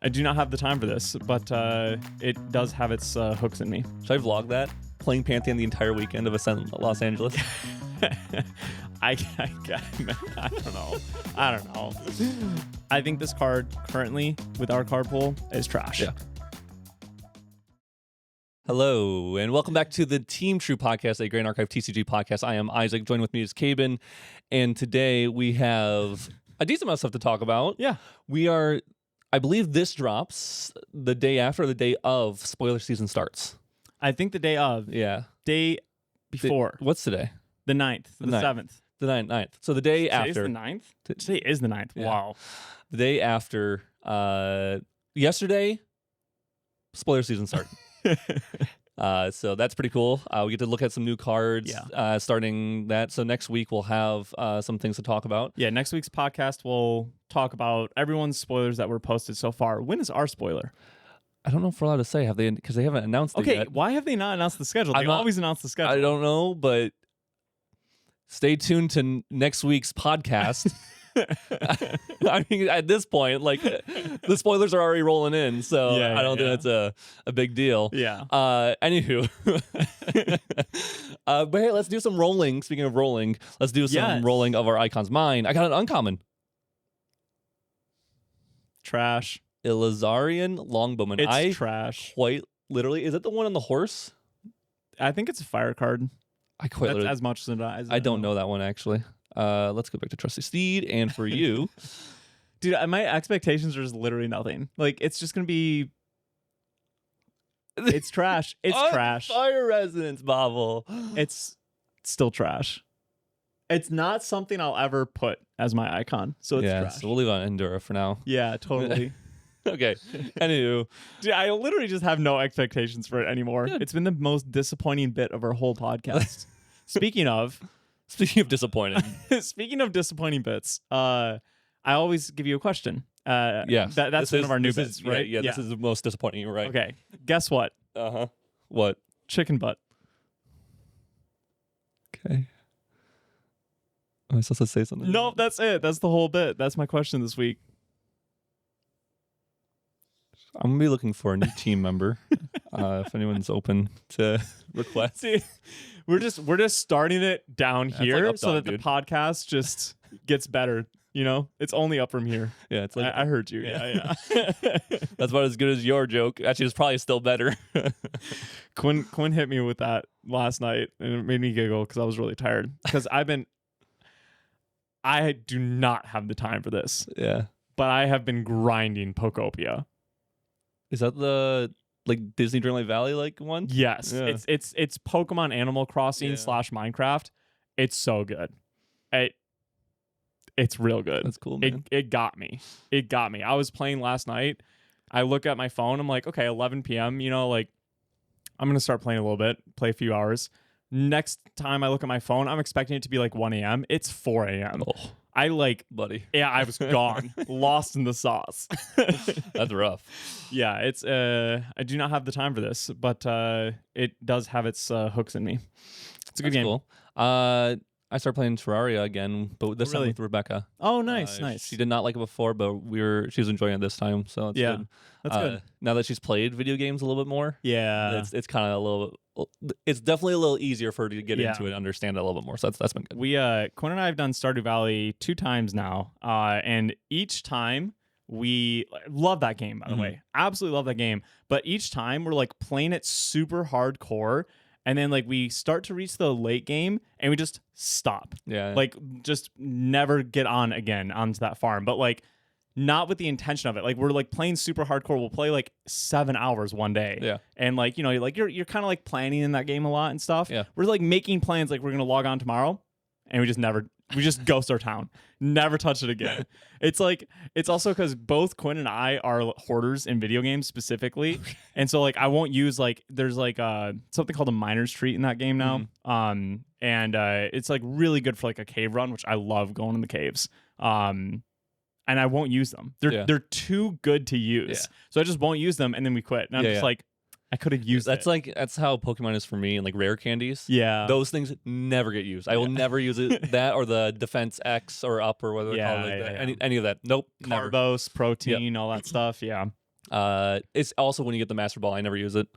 I do not have the time for this, but it does have its hooks in me. Should I vlog that? Playing Pantheon the entire weekend of Ascent Los Angeles? I don't know. I don't know. I think this card currently, with our card pool, is trash. Yeah. Hello, and welcome back to the Team True Podcast, a Grand Archive TCG podcast. I am Isaac. Joined with me is Cabin, and today we have a decent amount of stuff to talk about. Yeah. We are, I believe this drops the day after, the day of spoiler season starts. I think the day of. Yeah. Day before. What's today? The 9th. The 7th. The 9th. So the day after. Today's the 9th? Today is the 9th. Yeah. Wow. The day after. Yesterday, spoiler season started. So that's pretty cool. We get to look at some new cards starting that. So next week we'll have some things to talk about. Yeah, next week's podcast we'll talk about everyone's spoilers that were posted so far. When is our spoiler? I don't know if we're allowed to say, have they, because they haven't announced it yet. Okay, why have they not announced the schedule? They always announce the schedule. I don't know, but stay tuned to next week's podcast. I mean, at this point, like, the spoilers are already rolling in, so I don't think that's a big deal. Yeah. Anywho. But hey, let's do some rolling. Speaking of rolling, let's do some rolling of our icons. Mine, I got an uncommon. Trash. Ilazarian Longbowman. It's trash. Quite literally. Is it the one on the horse? I think it's a fire card. That's as much as I don't know that one, actually. Let's go back to Trusty Steed. And for you... Dude, my expectations are just literally nothing. Like, it's just going to be... It's trash. It's trash. Fire Resonance, Bobble. It's still trash. It's not something I'll ever put as my icon. So it's trash. So we'll leave it on Endura for now. Yeah, totally. Okay. Anywho. Dude, I literally just have no expectations for it anymore. Good. It's been the most disappointing bit of our whole podcast. Speaking of disappointing. Speaking of disappointing bits, I always give you a question. Yes. That's one of our new bits, right? Yeah, this is the most disappointing, right? Okay. Guess what? Uh-huh. What? Chicken butt. Okay. Am I supposed to say something? No, that's it. That's the whole bit. That's my question this week. I'm gonna be looking for a new team member. If anyone's open to requests. Dude, we're just starting it down here like so that the podcast just gets better. You know, it's only up from here. Yeah, it's like I heard you. Yeah. That's about as good as your joke. Actually, it's probably still better. Quinn hit me with that last night, and it made me giggle because I was really tired. Because I do not have the time for this. Yeah, but I have been grinding Pokopia. Is that the Disney Dreamlight Valley one? Yes, yeah. it's Pokemon Animal Crossing / Minecraft. It's so good. It's real good. That's cool, man. It got me. It got me. I was playing last night. I look at my phone. I'm like, okay, 11 p.m. You know, like, I'm gonna start playing a little bit, play a few hours. Next time I look at my phone, I'm expecting it to be like 1 a.m. It's 4 a.m. Oh, buddy. Yeah, I was gone, lost in the sauce. That's rough. Yeah, it's I do not have the time for this, but it does have its hooks in me. It's a good game. Cool. I started playing Terraria again, but this time with Rebecca. Oh, nice. She did not like it before, but she was enjoying it this time, so it's good. That's good. Now that she's played video games a little bit more, it's kind of a little. It's definitely a little easier for her to get into it and understand it a little bit more. So that's been good. We Quinn and I have done Stardew Valley 2 times now, and each time we love that game. By the way, absolutely love that game. But each time we're like playing it super hardcore. And then we start to reach the late game and we just stop. Yeah. Just never get on again onto that farm. But not with the intention of it. We're playing super hardcore. We'll play 7 hours one day. Yeah. And you're kind of planning in that game a lot and stuff. Yeah. We're making plans we're gonna log on tomorrow, and we just ghost our town. Never touch it again. It's also because both Quinn and I are hoarders in video games specifically. And so I won't use there's something called a miner's treat in that game now. And it's really good for a cave run, which I love going in the caves. And I won't use them. They're too good to use. Yeah. So I just won't use them, and then we quit. And I'm just I could have used that's it. That's how Pokemon is for me, and rare candies. Yeah. Those things never get used. I will never use it. That or the Defense X or Up or whatever they call it. Any of that. Nope. Carbos, protein, all that stuff. Yeah. It's also when you get the Master Ball, I never use it.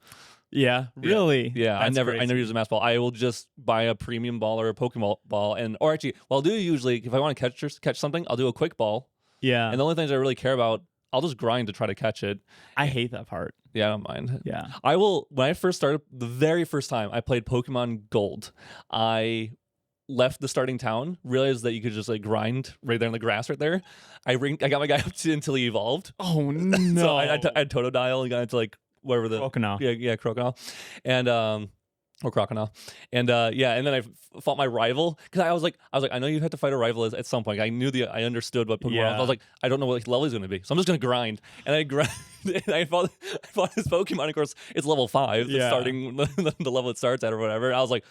Yeah, really. Yeah, I That's never crazy. use a Master Ball. I will just buy a premium ball or a Pokemon ball, or actually, well, I'll do usually if I want to catch something, I'll do a quick ball. Yeah, And the only things I really care about, I'll just grind to try to catch it. I hate that part. Yeah, I don't mind. Yeah. I will. When I first started, the very first time I played Pokemon Gold, I left the starting town, realized that you could just like grind right there in the grass right there. I got my guy up to until he evolved. Oh no! So I had Totodile and got into like whatever the Croconaw. Yeah, Crocodile, and or Crocodile, and and then I fought my rival because I was like, I know you have to fight a rival at some point. I understood what Pokemon was. I was like, I don't know what level he's going to be, so I'm just going to grind, and I grind. And I fought this Pokemon. Of course, it's level 5, Yeah. starting the level it starts at or whatever. And I was like,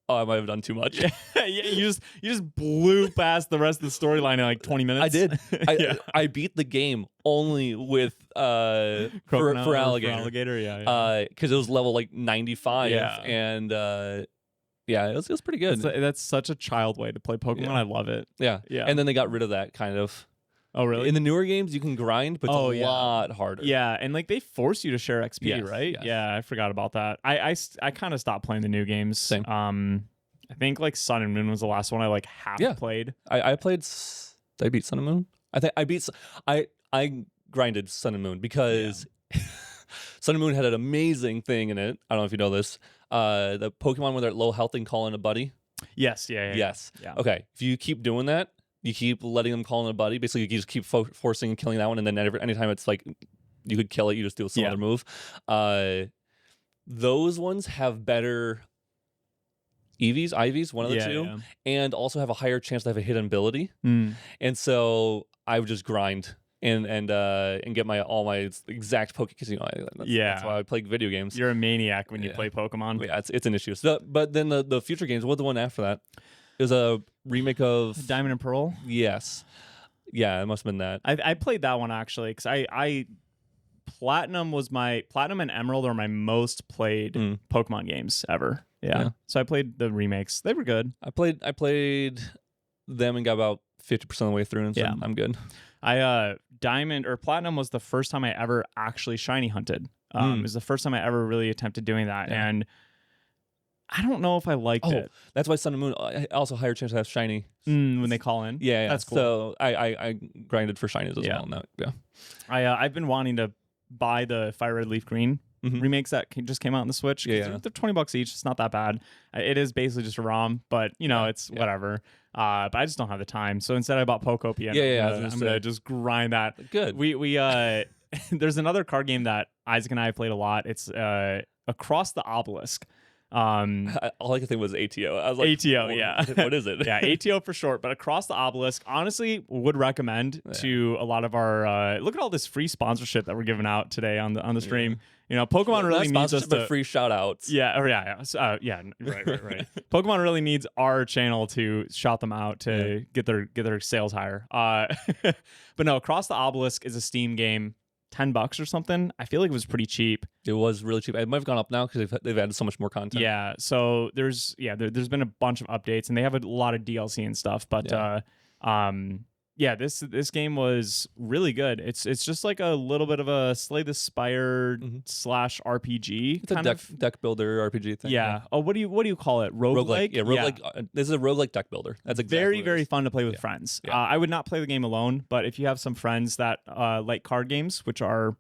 oh, I might have done too much. Yeah, you just blew past the rest of the storyline in like 20 minutes. I did. Yeah. I beat the game only with for Croconaw or alligator. Yeah. Because it was level like 95. Yeah. And it was pretty good. That's such a child way to play Pokemon. Yeah. I love it. Yeah. Yeah. And then they got rid of that kind of. Oh, really? In the newer games, you can grind, but it's a lot harder. Yeah, and like they force you to share XP, Yes, right? yes. Yeah, I forgot about that. I kind of stopped playing the new games. Same. I think like Sun and Moon was the last one I like half played. I played. Did I beat Sun and Moon? I think I beat. I grinded Sun and Moon because Sun and Moon had an amazing thing in it. I don't know if you know this. The Pokemon when they're at low health and call in a buddy. Yes. Yeah. Yes. Yeah. Okay. If you keep doing that, you keep letting them call in a buddy. Basically, you just keep forcing and killing that one, and then anytime it's like you could kill it, you just do some other move. Those ones have better IVs, one of the two, and also have a higher chance to have a hidden ability. And so I would just grind and get all my exact Pokemon. That's why I play video games. You're a maniac when you play Pokemon. Yeah, it's an issue. So, but then the future games, what was the one after that? It was a remake of Diamond and Pearl. Yes. Yeah, it must have been that. I played that one actually because I Platinum and Emerald are my most played Pokemon games ever. Yeah. So I played the remakes. They were good. I played them and got about 50% of the way through, and so I'm good. Diamond or Platinum was the first time I ever actually shiny hunted. It was the first time I ever really attempted doing that, and I don't know if I liked it. That's why Sun and Moon also higher chance to have shiny when they call in. Yeah, that's cool. So I grinded for shinies as well. Now, I've been wanting to buy the Fire Red Leaf Green remakes that just came out on the Switch. They're $20 each. It's not that bad. It is basically just a ROM, but it's whatever. But I just don't have the time. So instead, I bought Pokopia. I'm gonna just grind that. Good. We there's another card game that Isaac and I played a lot. It's Across the Obelisk. All I could think was ATO. I was like, ATO, yeah. What is it? Yeah, ATO for short, but Across the Obelisk, honestly, would recommend to a lot of our look at all this free sponsorship that we're giving out today on the stream. Pokemon really needs us to free shout outs. Right. Pokemon really needs our channel to shout them out to get their sales higher. But no, Across the Obelisk is a Steam game. $10 or something. I feel like it was pretty cheap. It was really cheap. It might have gone up now because they've added so much more content. Yeah. So there's been a bunch of updates and they have a lot of DLC and stuff. But this game was really good. It's just like a little bit of a Slay the Spire / RPG. It's a deck builder RPG thing. Yeah. Oh, what do you call it? Roguelike? Yeah, roguelike. This is a roguelike deck builder. That's exactly very, very fun to play with friends. Yeah. I would not play the game alone, but if you have some friends that like card games, which are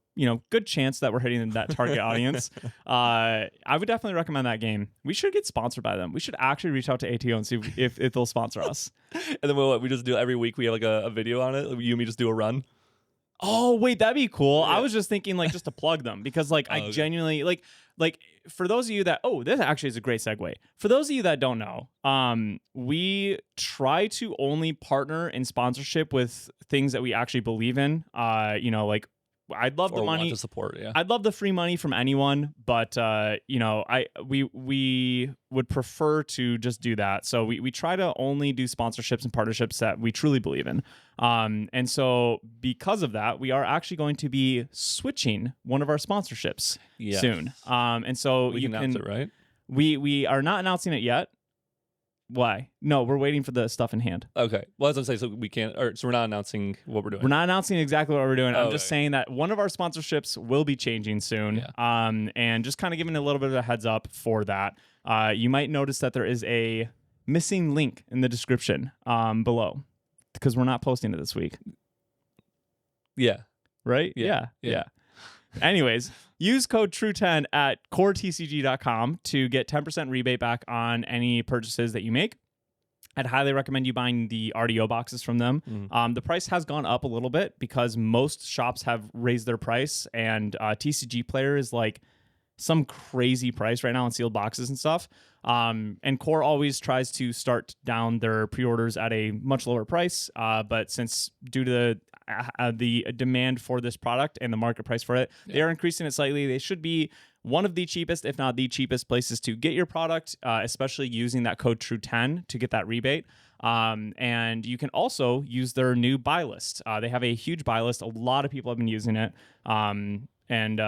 good chance that we're hitting that target audience, I would definitely recommend that game. We should get sponsored by them. We should actually reach out to ATO and see if they'll sponsor us. And then we just do every week. We have like a video on it. You and me just do a run. Oh wait, that'd be cool. I was just thinking just to plug them because I genuinely like for those of you that this actually is a great segue. For those of you that don't know, we try to only partner in sponsorship with things that we actually believe in. I'd love the money want to support. Yeah, I'd love the free money from anyone, but we would prefer to just do that. So we try to only do sponsorships and partnerships that we truly believe in. And so because of that, we are actually going to be switching one of our sponsorships soon. And so we can announce it, right? We are not announcing it yet. Why? No, we're waiting for the stuff in hand. Okay. Well, as I say, so we can't. Or so we're not announcing what we're doing. We're not announcing exactly what we're doing. I'm just Okay. saying that one of our sponsorships will be changing soon. And just kind of giving a little bit of a heads up for that. You might notice that there is a missing link in the description below because we're not posting it this week. Yeah. Right? Yeah. Anyways, use code TRUE10 at coretcg.com to get 10% rebate back on any purchases that you make. I'd highly recommend you buying the RDO boxes from them. The price has gone up a little bit because most shops have raised their price, and TCGPlayer is like some crazy price right now on sealed boxes and stuff. And Core always tries to start down their pre-orders at a much lower price, but since due to the demand for this product and the market price for it, they are increasing it slightly. They should be one of the cheapest, if not the cheapest places to get your product, especially using that code TRUE10 to get that rebate. And you can also use their new buy list. They have a huge buy list. A lot of people have been using it. And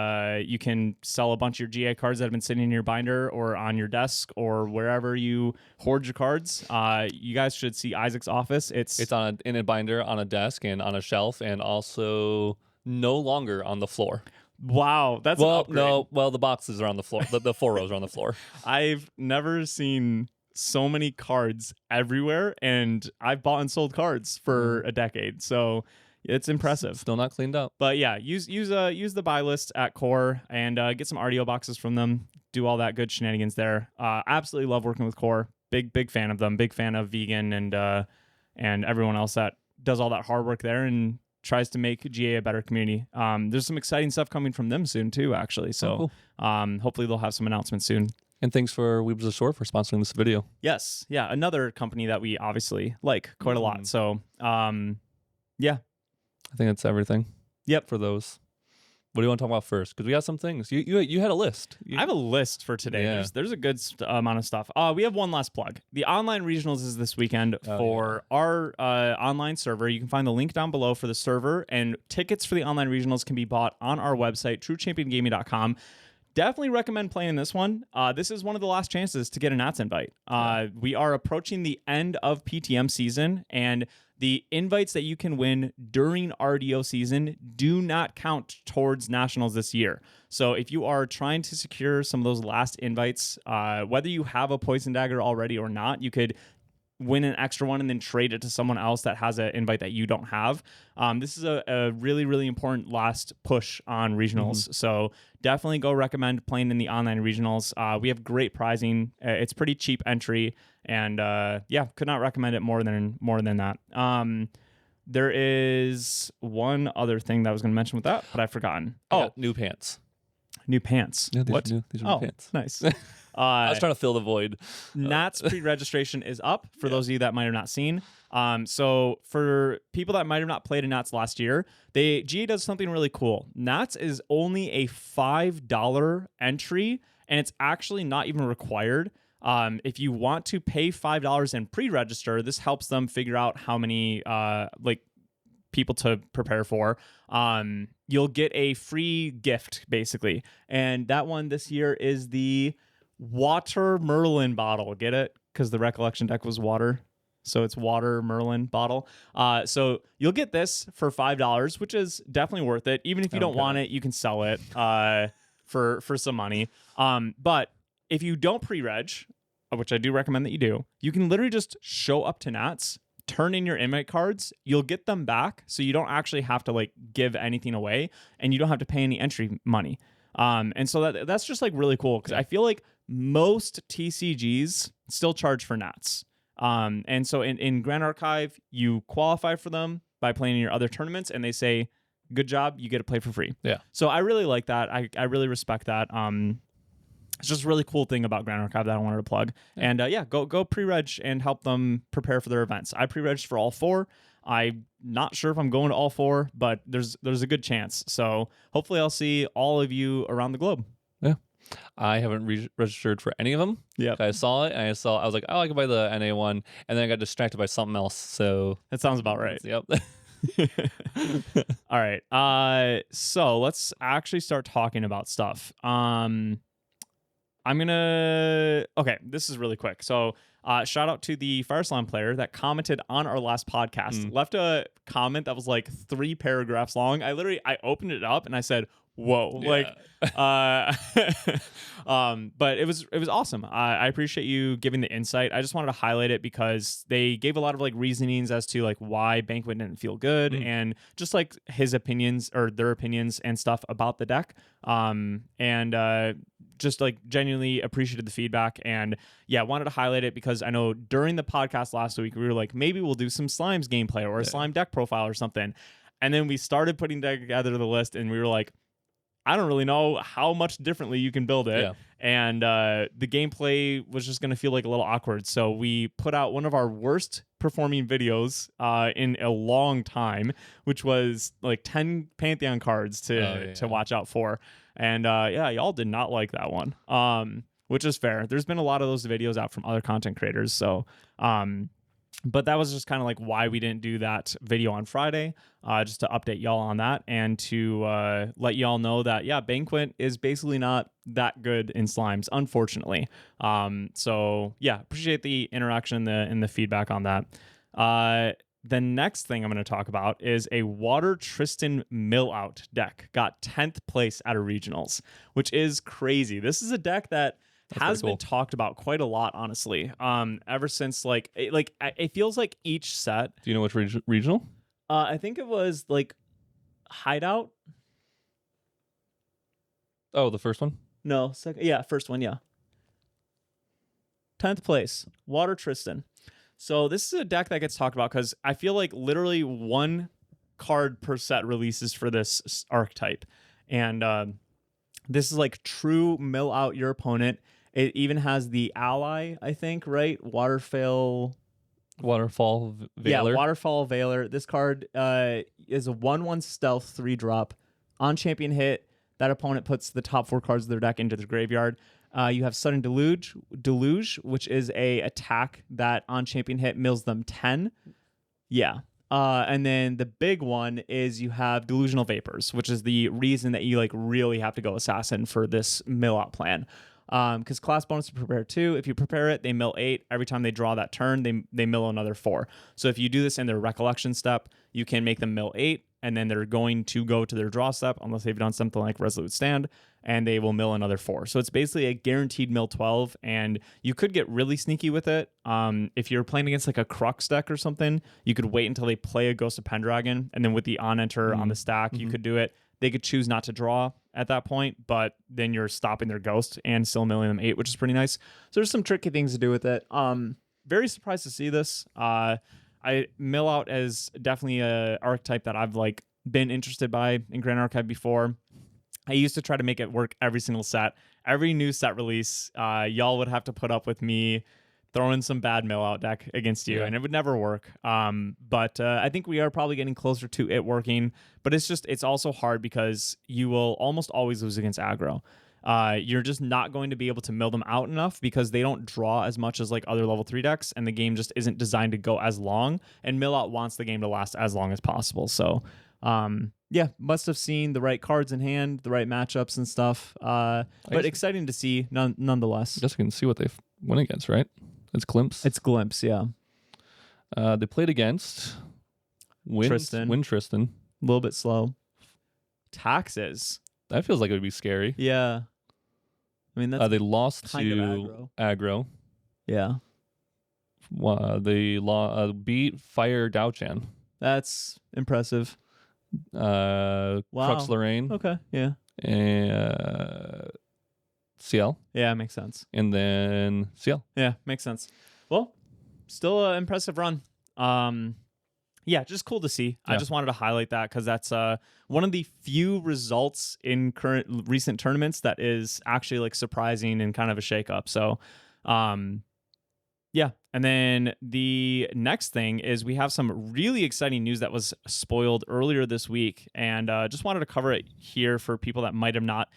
you can sell a bunch of your GA cards that have been sitting in your binder or on your desk or wherever you hoard your cards. You guys should see Isaac's office. It's in a binder, on a desk, and on a shelf, and also no longer on the floor. Wow, that's an upgrade. No, well, the boxes are on the floor. The 4 rows are on the floor. I've never seen so many cards everywhere, and I've bought and sold cards for a decade, so it's impressive. Still not cleaned up. But yeah, use the buy list at Core and get some RDO boxes from them. Do all that good shenanigans there. Absolutely love working with Core. Big fan of them. Big fan of Vegan and everyone else that does all that hard work there and tries to make GA a better community. There's some exciting stuff coming from them soon too, actually. So hopefully they'll have some announcements soon. And thanks for Weebs of the Shore for sponsoring this video. Yes. Yeah. Another company that we obviously like quite a lot. So yeah. I think that's everything. Yep. For those. What do you want to talk about first? Because we got some things. You had a list. I have a list for today. Yeah. There's a good amount of stuff. We have one last plug. The online regionals is this weekend for our online server. You can find the link down below for the server, and tickets for the online regionals can be bought on our website, truechampiongaming.com. Definitely recommend playing this one. This is one of the last chances to get a Nats invite. We are approaching the end of PTM season, and the invites that you can win during RDO season do not count towards Nationals this year. So if you are trying to secure some of those last invites, whether you have a Poison Dagger already or not, you could win an extra one and then trade it to someone else that has an invite that you don't have. This is a really, really important last push on regionals. So definitely go recommend playing in the online regionals. We have great prizing. It's pretty cheap entry. And yeah, could not recommend it more than that. There is one other thing that I was going to mention with that, but I've forgotten. New pants. New pants. Yeah, what? These are new pants. Nice. I was trying to fill the void. Nats pre-registration is up for those of you that might have not seen. So for people that might have not played in Nats last year, GA does something really cool. Nats is only a $5 entry, and it's actually not even required. If you want to pay $5 and pre-register, this helps them figure out how many people to prepare for. You'll get a free gift basically, and that one this year is the Water Merlin bottle. Get it? Because the Recollection deck was water. So it's Water Merlin bottle. So you'll get this for $5, which is definitely worth it. Even if you don't want it, you can sell it for some money. But if you don't pre-reg, which I do recommend that you do, you can literally just show up to Nats, turn in your invite cards, you'll get them back. So you don't actually have to give anything away, and you don't have to pay any entry money. And so that's just really really because I feel like most TCGs still charge for Nats. And so in Grand Archive, you qualify for them by playing in your other tournaments, and they say, good job, you get to play for free. Yeah. So I really like that. I really respect that. It's just a really cool thing about Grand Archive that I wanted to plug. Yeah. And go pre-reg and help them prepare for their events. I pre-regged for all 4. I'm not sure if I'm going to all 4, but there's a good chance. So hopefully I'll see all of you around the globe. Yeah. I haven't registered for any of them. Yeah. I saw it, and I was like, oh, I can buy the NA one, and then I got distracted by something else. So that sounds about right. Yep. All right. So let's actually start talking about stuff. Okay, this is really quick. So shout out to the Fire Slime player that commented on our last podcast. Left a comment that was like 3 paragraphs long. I opened it up and I said, whoa. Yeah. But it was awesome. I appreciate you giving the insight. I just wanted to highlight it because they gave a lot of like reasonings as to like why Banquet didn't feel good and just like his opinions or their opinions and stuff about the deck. Just like genuinely appreciated the feedback and wanted to highlight it because I know during the podcast last week we were like, maybe we'll do some Slimes gameplay or a slime deck profile or something. And then we started putting together the list and we were like, I don't really know how much differently you can build it. Yeah. And the gameplay was just going to feel like a little awkward. So we put out one of our worst performing videos in a long time, which was like 10 Pantheon cards to watch out for. And y'all did not like that one, which is fair. There's been a lot of those videos out from other content creators. So, but that was just kind of like why we didn't do that video on Friday, just to update y'all on that and to let y'all know that, Banquet is basically not that good in slimes, unfortunately. Appreciate the interaction and the feedback on that. The next thing I'm going to talk about is a Water Tristan mill out deck. Got 10th place at a regionals, which is crazy. This is a deck that has been talked about quite a lot, honestly. Ever since it feels like each set. Do you know which regional? I think it was like Hideout. Oh, the first one? No, second. Yeah, first one. Yeah. 10th place, Water Tristan. So this is a deck that gets talked about because I feel like literally 1 card per set releases for this archetype, and this is like true mill out your opponent. It even has the ally, I think, right? Waterfall Veiler. Yeah, Waterfall Veiler. This card is a 1/1 stealth 3-drop. On champion hit, that opponent puts the top 4 cards of their deck into the graveyard. You have Sudden Deluge, which is a attack that on champion hit mills them 10. Yeah. And then the big one is you have Delusional Vapors, which is the reason that you like really have to go Assassin for this mill out plan. Because class bonus to prepare 2. If you prepare it, they mill 8. Every time they draw that turn, they mill another 4. So if you do this in their recollection step, you can make them mill 8, and then they're going to go to their draw step unless they've done something like Resolute Stand, and they will mill another 4. So it's basically a guaranteed mill 12, and you could get really sneaky with it. If you're playing against like a Crux deck or something, you could wait until they play a Ghost of Pendragon, and then with the on-enter on the stack, you could do it. They could choose not to draw at that point, but then you're stopping their Ghost and still milling them 8, which is pretty nice. So there's some tricky things to do with it. Very surprised to see this. I mill out as definitely a archetype that I've like been interested by in Grand Archive before. I used to try to make it work every single set. Every new set release, y'all would have to put up with me throwing some bad mill out deck against you, and it would never work. But I think we are probably getting closer to it working. But it's also hard because you will almost always lose against aggro. You're just not going to be able to mill them out enough because they don't draw as much as like other level 3 decks, and the game just isn't designed to go as long, and mill out wants the game to last as long as possible. So must have seen the right cards in hand, the right matchups and stuff. But exciting to see nonetheless. I guess we can see what they went against, right? It's Glimpse. It's Glimpse, yeah. They played against Tristan. Tristan. A little bit slow. Taxes. That feels like it would be scary. Yeah. I mean, that's they lost kind to of aggro. Yeah. They beat Fire Daochan. That's impressive. Crux Lorraine. Okay, yeah. And CL. Yeah, makes sense. And then CL. Yeah, makes sense. Well, still an impressive run. Just cool to see. Yeah. I just wanted to highlight that because that's one of the few results in recent tournaments that is actually like surprising and kind of a shakeup. So, and then the next thing is we have some really exciting news that was spoiled earlier this week, and just wanted to cover it here for people that might have not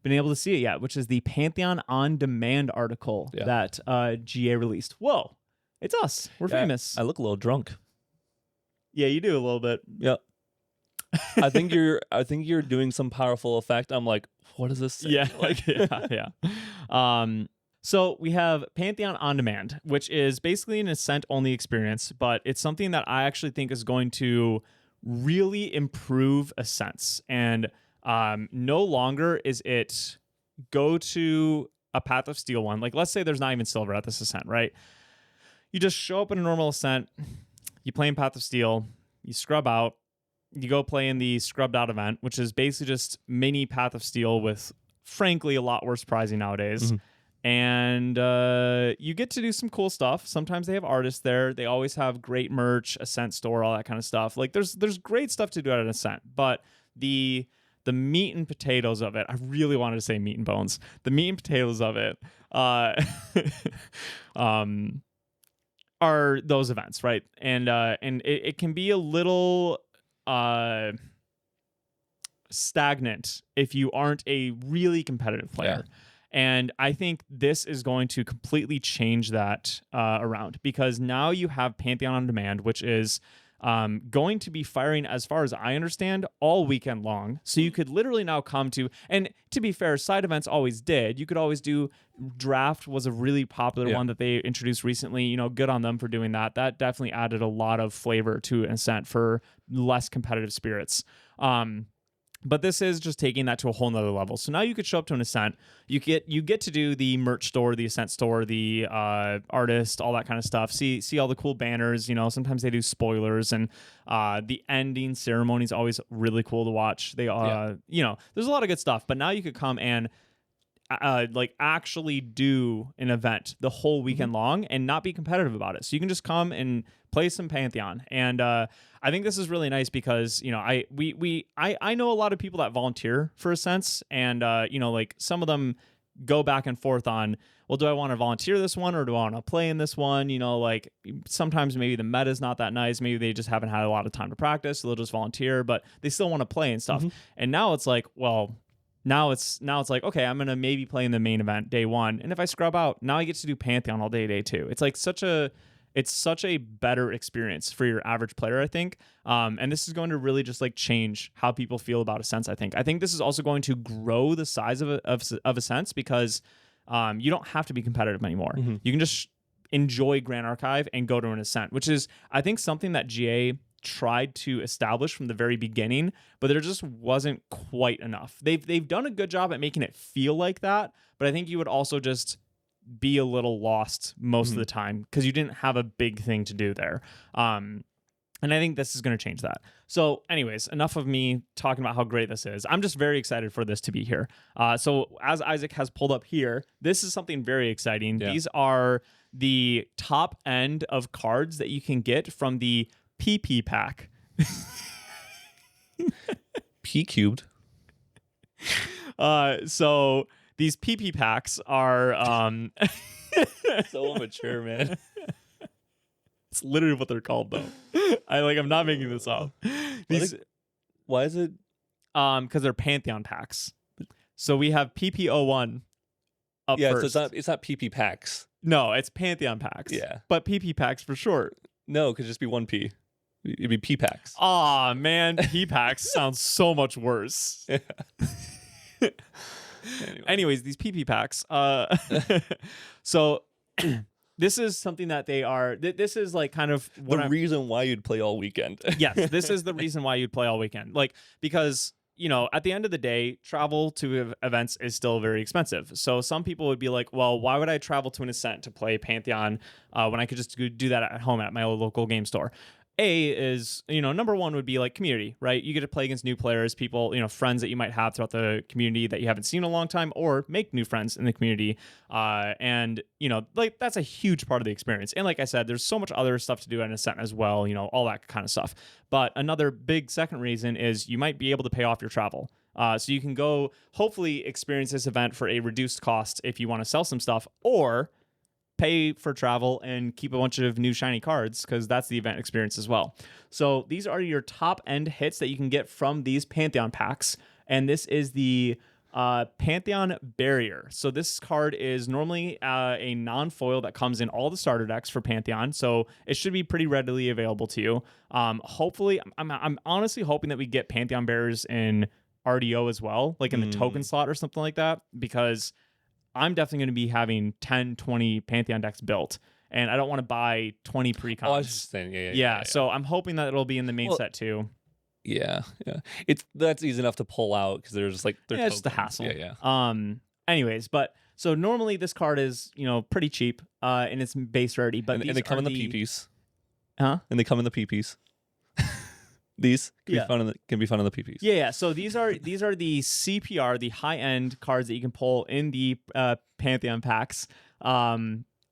been able to see it yet, which is the Pantheon On Demand article that GA released. Whoa, it's us. We're famous. I look a little drunk. Yeah, you do a little bit. Yep. I think you're doing some powerful effect. I'm like, what does this say? Yeah, yeah. So we have Pantheon On Demand, which is basically an Ascent only experience, but it's something that I actually think is going to really improve Ascents. And no longer is it go to a Path of Steel one. Like, let's say there's not even silver at this Ascent, right? You just show up in a normal Ascent, you play in Path of Steel, you scrub out, you go play in the scrubbed out event, which is basically just mini Path of Steel with, frankly, a lot worse prizing nowadays. And you get to do some cool stuff. Sometimes they have artists there. They always have great merch, Ascent store, all that kind of stuff. Like there's great stuff to do at an Ascent, but the meat and potatoes of it, I really wanted to say meat and bones. The meat and potatoes of it are those events, right? And it can be a little stagnant if you aren't a really competitive player. Yeah. And I think this is going to completely change that around, because now you have Pantheon On Demand, which is going to be firing, as far as I understand, all weekend long. So you could literally now come to, and to be fair, side events always did. You could always do draft was a really popular one that they introduced recently. You know, good on them for doing that. That definitely added a lot of flavor to Ascent for less competitive spirits. But this is just taking that to a whole nother level. So now you could show up to an Ascent. You get to do the merch store, the Ascent store, the artist, all that kind of stuff. See all the cool banners. You know, sometimes they do spoilers, and the ending ceremony is always really cool to watch. They you know, there's a lot of good stuff. But now you could come and like actually do an event the whole weekend long and not be competitive about it. So you can just come and play some Pantheon. And I think this is really nice because, you know, I know a lot of people that volunteer for Ascents, and you know, like some of them go back and forth on, well, do I want to volunteer this one or do I want to play in this one? You know, like sometimes maybe the meta is not that nice. Maybe they just haven't had a lot of time to practice, so they'll just volunteer, but they still want to play and stuff. And now it's like, well, now it's like, okay, I'm gonna maybe play in the main event day one, and if I scrub out, now I get to do Pantheon all day two. It's like such a better experience for your average player, I think. And this is going to really just like change how people feel about Ascents. I think this is also going to grow the size of Ascents, because you don't have to be competitive anymore. You can just enjoy Grand Archive and go to an Ascent, which is, I think, something that GA tried to establish from the very beginning, but there just wasn't quite enough. They've done a good job at making it feel like that, but I think you would also just be a little lost most of the time because you didn't have a big thing to do there. And I think this is going to change that. So anyways, enough of me talking about how great this is. I'm just very excited for this to be here. So as Isaac has pulled up here, this is something very exciting. These are the top end of cards that you can get from the PP pack. P cubed. So these PP packs are So immature, man. It's literally what they're called, though. I'm not making this up. Why is it? Because they're Pantheon packs. So we have PP01 up first. So it's not PP packs. No, it's Pantheon packs. Yeah. But PP packs for short. No, it could just be one P. It'd be P packs. Aw, man, P packs sounds so much worse. Anyways, these PP packs. So this is something that they are. This is like kind of the reason why you'd play all weekend. Yes, this is the reason why you'd play all weekend. Like, because, you know, at the end of the day, travel to events is still very expensive. So some people would be like, well, why would I travel to an Ascent to play Pantheon when I could just do that at home at my local game store? Is, you know, number one would be like community, right? You get to play against new players, people, you know, friends that you might have throughout the community that you haven't seen in a long time, or make new friends in the community. And, you know, like that's a huge part of the experience. And like I said, there's so much other stuff to do at an Ascent as well, you know, all that kind of stuff. But another big second reason is you might be able to pay off your travel. So you can go hopefully experience this event for a reduced cost if you want to sell some stuff, or pay for travel and keep a bunch of new shiny cards, because that's the event experience as well. So these are your top end hits that you can get from these Pantheon packs. And this is the Pantheon Barrier. So this card is normally a non-foil that comes in all the starter decks for Pantheon. So it should be pretty readily available to you. Hopefully, I'm honestly hoping that we get Pantheon Barriers in RDO as well, like in the token slot or something like that, because I'm definitely going to be having 10, 20 Pantheon decks built. And I don't want to buy 20 precons. Oh, I was just saying, yeah. So I'm hoping that it'll be in the main set too. Yeah. That's easy enough to pull out because they're just like it's just a hassle. Yeah. Anyways, but so normally this card is pretty cheap in its base rarity, but and they come in the PPs. Huh? And they come in the PPs. These can be fun in the PPs. Yeah. So these are the CPR, the high end cards that you can pull in the Pantheon packs.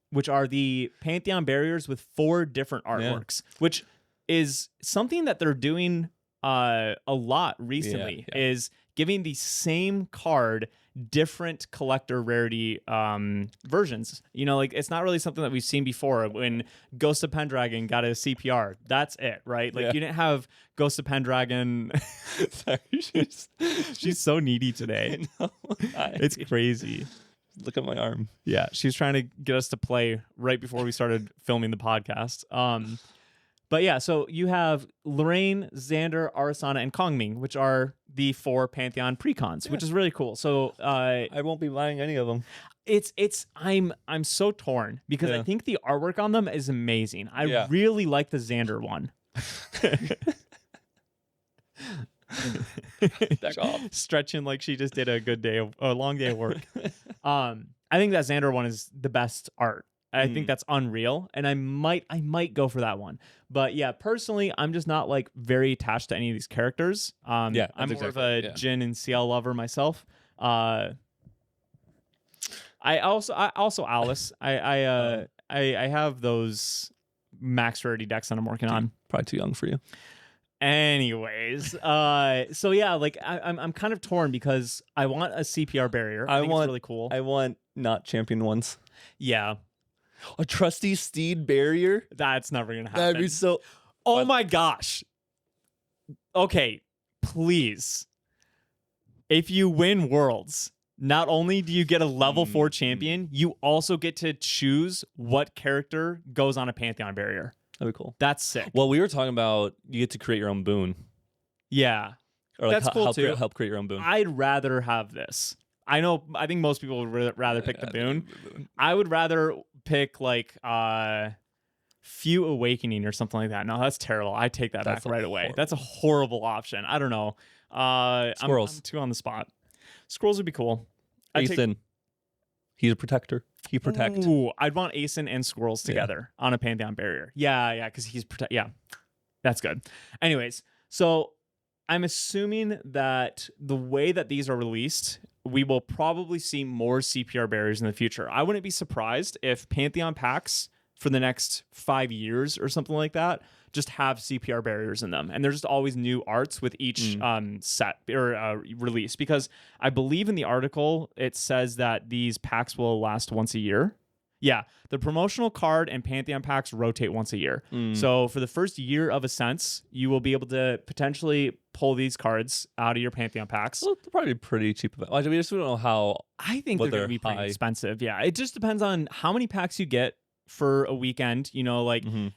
Which are the Pantheon Barriers with 4 different artworks, which is something that they're doing a lot recently, is giving the same card different collector rarity versions. Like it's not really something that we've seen before. When Ghost of Pendragon got a CPR, that's it, right? Like you didn't have Ghost of Pendragon. Sorry, she's so needy today. It's crazy. Look at my arm. Yeah, she's trying to get us to play right before we started filming the podcast. But yeah, so you have Lorraine, Xander, Arasana, and Kongming, which are the 4 Pantheon precons, which is really cool. So I won't be buying any of them. I'm so torn because I think the artwork on them is amazing. I really like the Xander one. Back off. Stretching like she just did a long day of work. I think that Xander one is the best art. I think that's unreal, and I might go for that one. But yeah, personally, I'm just not like very attached to any of these characters. I'm more of a Jin and CL lover myself. I also Alice. I have those max rarity decks that I'm working on. Probably too young for you. Anyways, so yeah, like I'm kind of torn because I want a CPR barrier. I think it's really cool. I want not champion ones. Yeah. A trusty steed barrier? That's never gonna happen. That'd be so. Oh my gosh. Okay, please. If you win Worlds, not only do you get a level 4 champion, you also get to choose what character goes on a Pantheon barrier. That'd be cool. That's sick. Well, we were talking about you get to create your own boon. Yeah. Or like that's cool too. Help create your own boon. I'd rather have this. I think most people would rather pick the boon. I would rather pick like Few Awakening or something like that. No, that's terrible. I take that back right away. That's a horrible option. I don't know. Squirrels. I'm too on the spot. Squirrels would be cool. Aeson. He's a protector. He protects. Ooh, I'd want Aeson and Squirrels together on a Pantheon barrier. Yeah, because he's protect. Yeah, that's good. Anyways, so I'm assuming that the way that these are released, we will probably see more CPR barriers in the future. I wouldn't be surprised if Pantheon packs for the next 5 years or something like that just have CPR barriers in them. And there's just always new arts with each set or release. Because I believe in the article, it says that these packs will last once a year. Yeah, the promotional card and Pantheon packs rotate once a year. So for the first year of Ascent, you will be able to potentially pull these cards out of your Pantheon packs. Well, they'll probably be pretty cheap. We just don't know how. I think they're going to be pretty expensive. Yeah, it just depends on how many packs you get for a weekend.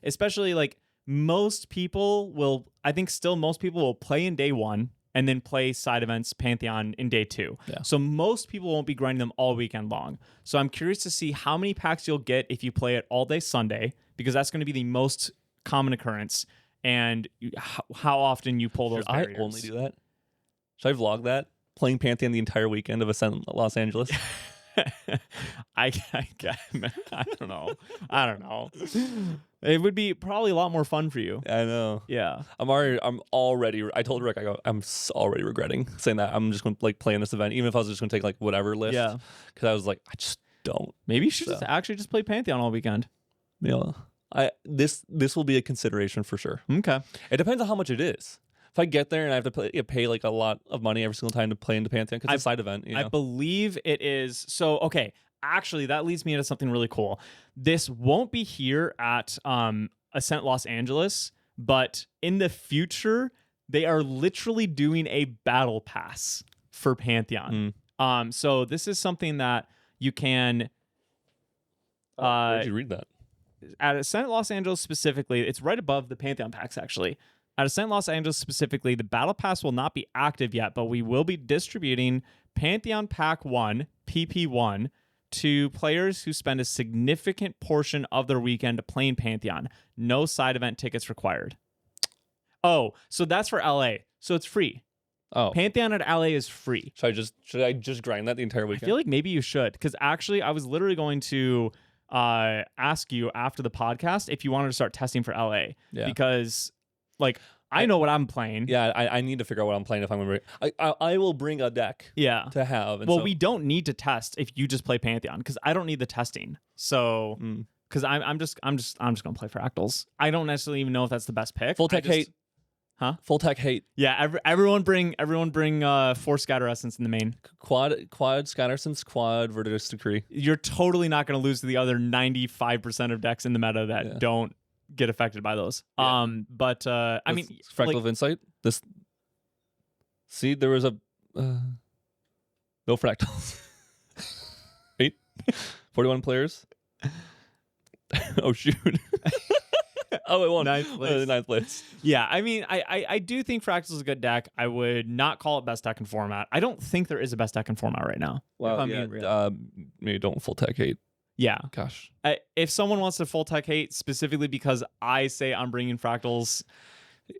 Especially like most people will play in day 1 and then play side events Pantheon in day 2. Yeah. So most people won't be grinding them all weekend long. So I'm curious to see how many packs you'll get if you play it all day Sunday, because that's going to be the most common occurrence, and how often you pull those barriers. I only do that? Should I vlog that? Playing Pantheon the entire weekend of Ascent Los Angeles? I don't know. It would be probably a lot more fun for you. I know. Yeah. I'm already. I told Rick, I'm already regretting saying that. I'm just going to like play in this event, even if I was just going to take like whatever list. Yeah. Because I was like, I just don't. Maybe you should just play Pantheon all weekend. Yeah. This will be a consideration for sure. Okay. It depends on how much it is. If I get there and I have to pay like a lot of money every single time to play into Pantheon, because it's a side event. I believe it is. So, okay. Actually, that leads me into something really cool. This won't be here at Ascent Los Angeles, but in the future, they are literally doing a battle pass for Pantheon. So this is something that you can Where'd you read that? at Ascent Los Angeles specifically. It's right above the Pantheon packs actually. At Ascent Los Angeles specifically, the Battle Pass will not be active yet, but we will be distributing Pantheon Pack 1, PP1, to players who spend a significant portion of their weekend playing Pantheon. No side event tickets required. Oh, so that's for LA. So it's free. Oh, Pantheon at LA is free. should I just grind that the entire I weekend? feel like maybe you should, because actually I was literally going to ask you after the podcast if you wanted to start testing for LA. Yeah. Because like I know what I'm playing. Yeah, I need to figure out what I'm playing if I'm going to. I will bring a deck. Yeah. To have. And Well, so, we don't need to test if you just play Pantheon, because I don't need the testing. So, because I'm just gonna play Fractals. I don't necessarily even know if that's the best pick. full tech hate. Huh? Full tech hate. Yeah. Everyone bring 4 Scatter Essence in the main. Quad Scattersons, quad Verdictus Decree. You're totally not gonna lose to the other 95% of decks in the meta that don't get affected by those. Yeah. But I mean, Fractal of Insight. This. See, there was a no fractals. 41 players. Oh shoot. Oh, it won. Ninth place. Yeah, I mean, I do think Fractals is a good deck. I would not call it best deck in format. I don't think there is a best deck in format right now. Well, if I'm yeah, being real. maybe don't full tech hate. Yeah. Gosh. If someone wants to full tech hate specifically because I say I'm bringing Fractals,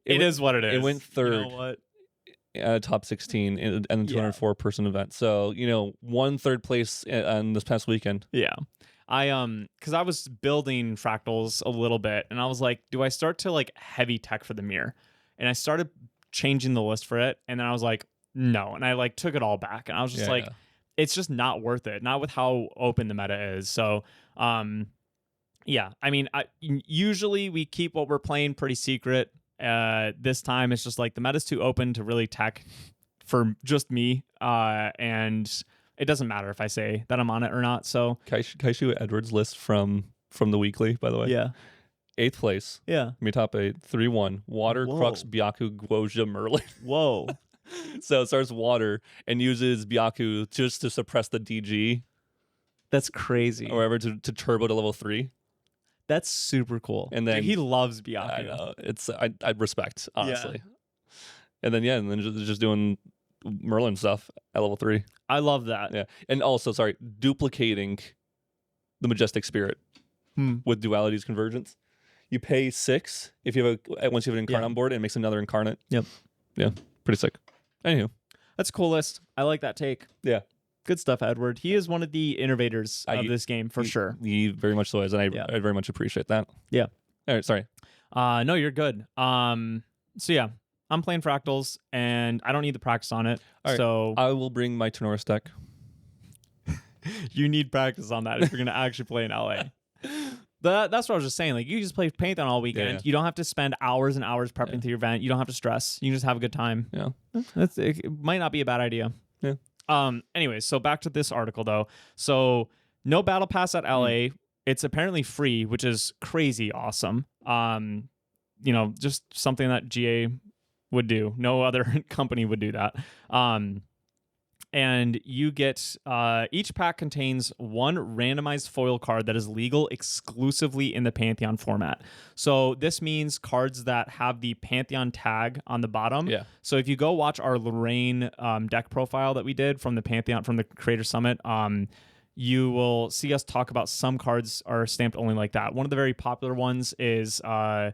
it is what it is. It went third. You know what? Top 16 in the 204 person event. So, 1/3 place on this past weekend. Yeah. Because I was building Fractals a little bit, and I was like, do I start to like heavy tech for the mirror? And I started changing the list for it, and then I was like, no, and I like took it all back, and I was just it's just not worth it, not with how open the meta is. So, yeah, I mean, usually we keep what we're playing pretty secret. This time it's just like the meta's too open to really tech for just me, and it doesn't matter if I say that I'm on it or not. So Kaishu Edwards list from the weekly, by the way. Yeah. 8th place. Yeah. Me top 8. 3-1. Water, Whoa. Crux, Byaku, Guoja, Merlin. Whoa. So it starts water and uses Byaku just to suppress the DG. That's crazy. Or whatever to turbo to level 3. That's super cool. And then dude, he loves Byaku. I know. It's I respect, honestly. And then just doing Merlin stuff at level 3. I love that. Yeah. And also, duplicating the Majestic Spirit with Duality's Convergence. You pay 6 if you have once you have an incarnate on board, and it makes another incarnate. Yep. Yeah. Pretty sick. Anywho. That's a cool list. I like that take. Yeah. Good stuff, Edward. He is one of the innovators of this game for sure. He very much so is, and I very much appreciate that. Yeah. All right, sorry. No, you're good. So yeah, I'm playing Fractals, and I don't need the practice on it. All right. So I will bring my Tenoris deck. You need practice on that if you're gonna actually play in LA. That's what I was just saying. Like, you just play Pantheon all weekend. Yeah. You don't have to spend hours and hours prepping to your event. You don't have to stress. You can just have a good time. Yeah. It might not be a bad idea. Yeah. Anyways, so back to this article though. So no battle pass at LA. It's apparently free, which is crazy awesome. Just something that GA would do. No other company would do that. And you get each pack contains one randomized foil card that is legal exclusively in the Pantheon format. So this means cards that have the Pantheon tag on the bottom. Yeah. So if you go watch our Lorraine deck profile that we did from the Pantheon, from the Creator Summit, you will see us talk about some cards are stamped only like that. One of the very popular ones is a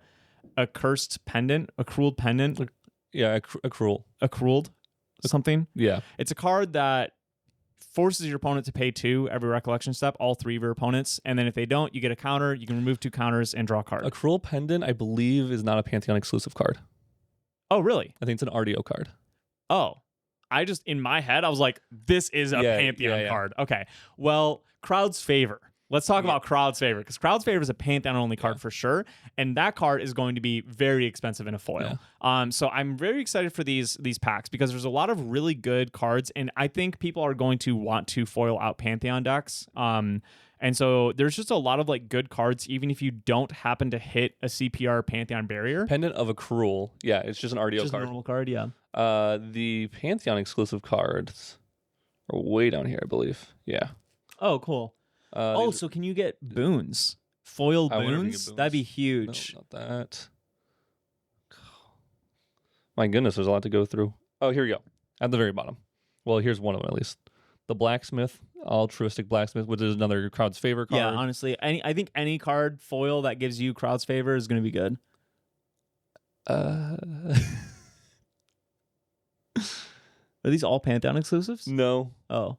cursed pendant, a crueled pendant. Yeah, a crueled. Something. Yeah. It's a card that forces your opponent to pay 2 every recollection step, all 3 of your opponents. And then if they don't, you get a counter. You can remove 2 counters and draw a card. A Cruel Pendant, I believe, is not a Pantheon exclusive card. Oh, really? I think it's an RDO card. Oh, I just, in my head, I was like, this is a Pantheon card. Okay. Well, Crowd's Favor. Let's talk about Crowd's Favor, because Crowd's Favor is a Pantheon-only card for sure, and that card is going to be very expensive in a foil. Yeah. So I'm very excited for these packs, because there's a lot of really good cards, and I think people are going to want to foil out Pantheon decks. And so there's just a lot of like good cards, even if you don't happen to hit a CPR Pantheon barrier. Pendant of a Cruel. Yeah, it's just an RDO just card. A normal card, yeah. The Pantheon exclusive cards are way down here, I believe. Yeah. Oh, cool. So can you get boons? Foil I wonder if you can get boons? boons. That'd be No, huge. not that. My goodness, there's a lot to go through. Oh, here we go. At the very bottom. Well, here's one of them at least. The blacksmith, altruistic blacksmith, which is another crowd's favorite card. Yeah, honestly, I think any card foil that gives you crowd's favor is going to be good. Are these all Pantheon exclusives? No. Oh.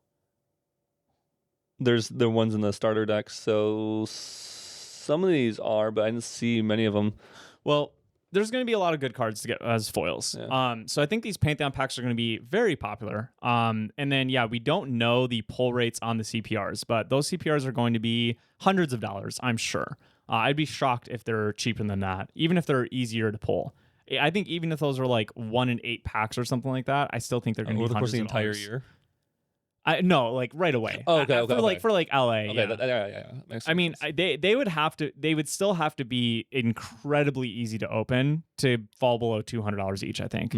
There's the ones in the starter decks, so some of these are, but I didn't see many of them. Well, there's going to be a lot of good cards to get as foils. Yeah. So I think these Pantheon packs are going to be very popular. And then, we don't know the pull rates on the CPRs, but those CPRs are going to be hundreds of dollars, I'm sure. I'd be shocked if they're cheaper than that, even if they're easier to pull. I think even if those are like 1 in 8 packs or something like that, I still think they're going to be hundreds the of entire dollars. year. No, like right away. Oh, okay. For LA. Okay, Yeah. Makes I mean, sense. they would still have to be incredibly easy to open to fall below $200 each, I think.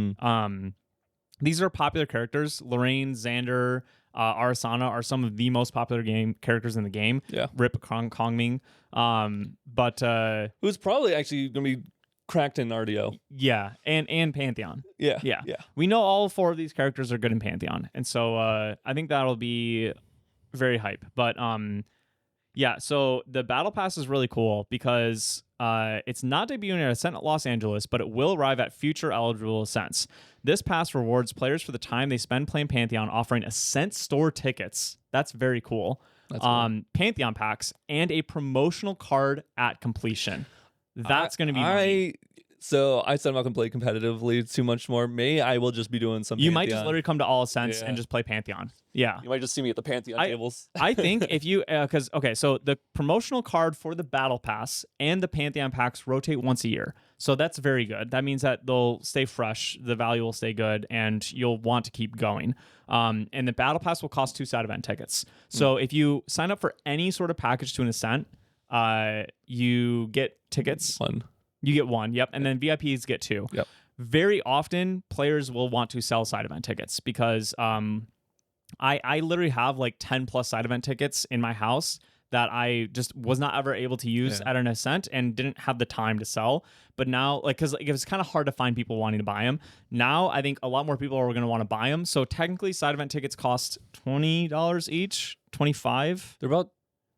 These are popular characters. Lorraine, Xander, Arasana are some of the most popular game characters in the game. Yeah. Rip Kongming. But who's probably actually going to be cracked in RDO. Yeah, and Pantheon. Yeah. We know all 4 of these characters are good in Pantheon, and so I think that'll be very hype. But so the Battle Pass is really cool because it's not debuting at Ascent Los Angeles, but it will arrive at future eligible Ascents. This pass rewards players for the time they spend playing Pantheon, offering Ascent store tickets. That's very cool. That's cool. Pantheon packs and a promotional card at completion. That's going to be money. So I said I'm not going to play competitively too much more. I will just be doing some You Pantheon. might just literally come to all Ascents and just play Pantheon. Yeah. You might just see me at the Pantheon tables. I think if you, so the promotional card for the Battle Pass and the Pantheon packs rotate once a year. So that's very good. That means that they'll stay fresh, the value will stay good, and you'll want to keep going. And the Battle Pass will cost 2 side event tickets. So if you sign up for any sort of package to an Ascent, you get tickets. You get 1, yep, and then VIPs get 2. Yep. Very often, players will want to sell side event tickets because I literally have like 10 plus side event tickets in my house that I just was not ever able to use at an Ascent and didn't have the time to sell. But now, because it was kind of hard to find people wanting to buy them. Now, I think a lot more people are going to want to buy them. So technically, side event tickets cost $20 each, $25. They're about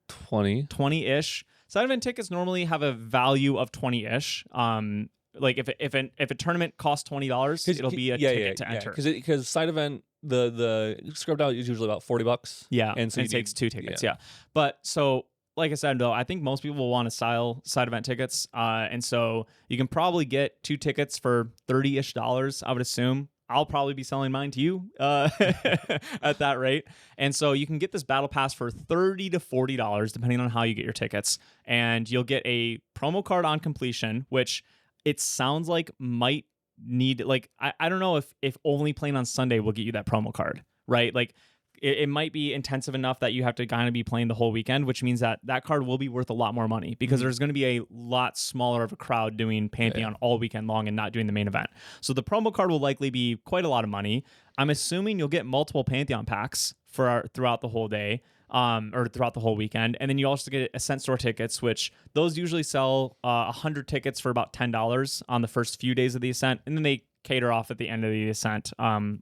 20-ish. Side event tickets normally have a value of 20-ish. Like if a tournament costs $20, it'll be a ticket to enter. Because side event the scrubbed out is usually about $40. Yeah, and so it takes 2 tickets. Yeah, but so like I said though, I think most people will want to style side event tickets, and so you can probably get 2 tickets for $30-ish. I would assume. I'll probably be selling mine to you at that rate. And so you can get this Battle Pass for $30 to $40, depending on how you get your tickets. And you'll get a promo card on completion, which it sounds like might need, like, I don't know if only playing on Sunday will get you that promo card, right? Like, it might be intensive enough that you have to kind of be playing the whole weekend, which means that card will be worth a lot more money because there's going to be a lot smaller of a crowd doing Pantheon all weekend long and not doing the main event. So the promo card will likely be quite a lot of money. I'm assuming you'll get multiple Pantheon packs throughout the whole day, or throughout the whole weekend. And then you also get Ascent store tickets, which those usually sell 100 tickets for about $10 on the first few days of the Ascent. And then they cater off at the end of the Ascent,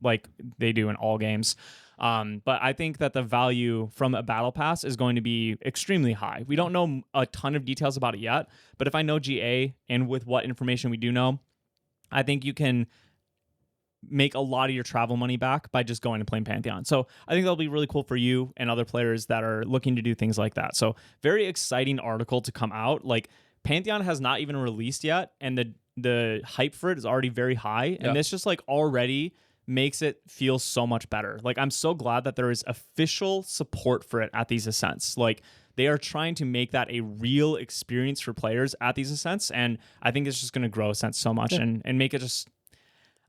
like they do in all games. But I think that the value from a Battle Pass is going to be extremely high. We don't know a ton of details about it yet, but if I know GA and with what information we do know, I think you can make a lot of your travel money back by just going and playing Pantheon. So I think that'll be really cool for you and other players that are looking to do things like that. So very exciting article to come out. Like Pantheon has not even released yet, and the hype for it is already very high. And this just like already makes it feel so much better. Like I'm so glad that there is official support for it at these Ascents. Like they are trying to make that a real experience for players at these Ascents, and I think it's just going to grow Ascent so much and make it just.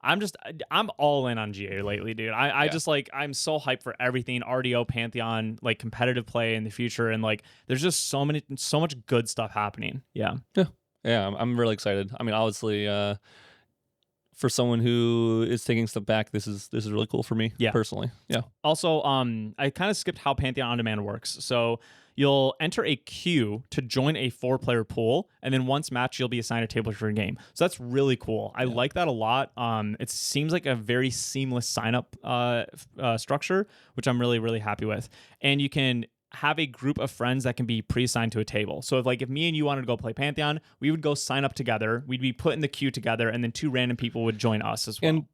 I'm all in on GA lately, dude. I just like, I'm so hyped for everything, RDO, Pantheon, like competitive play in the future, and like there's just so much good stuff happening. Yeah, I'm really excited. I mean, obviously, for someone who is taking a step back, this is really cool for me personally. Yeah. Also, I kind of skipped how Pantheon On Demand works. So you'll enter a queue to join a 4-player pool, and then once matched, you'll be assigned a table for your game. So that's really cool. I like that a lot. It seems like a very seamless sign-up structure, which I'm really, really happy with. And you can have a group of friends that can be pre-assigned to a table. So if me and you wanted to go play Pantheon, we would go sign up together. We'd be put in the queue together, and then 2 random people would join us as well.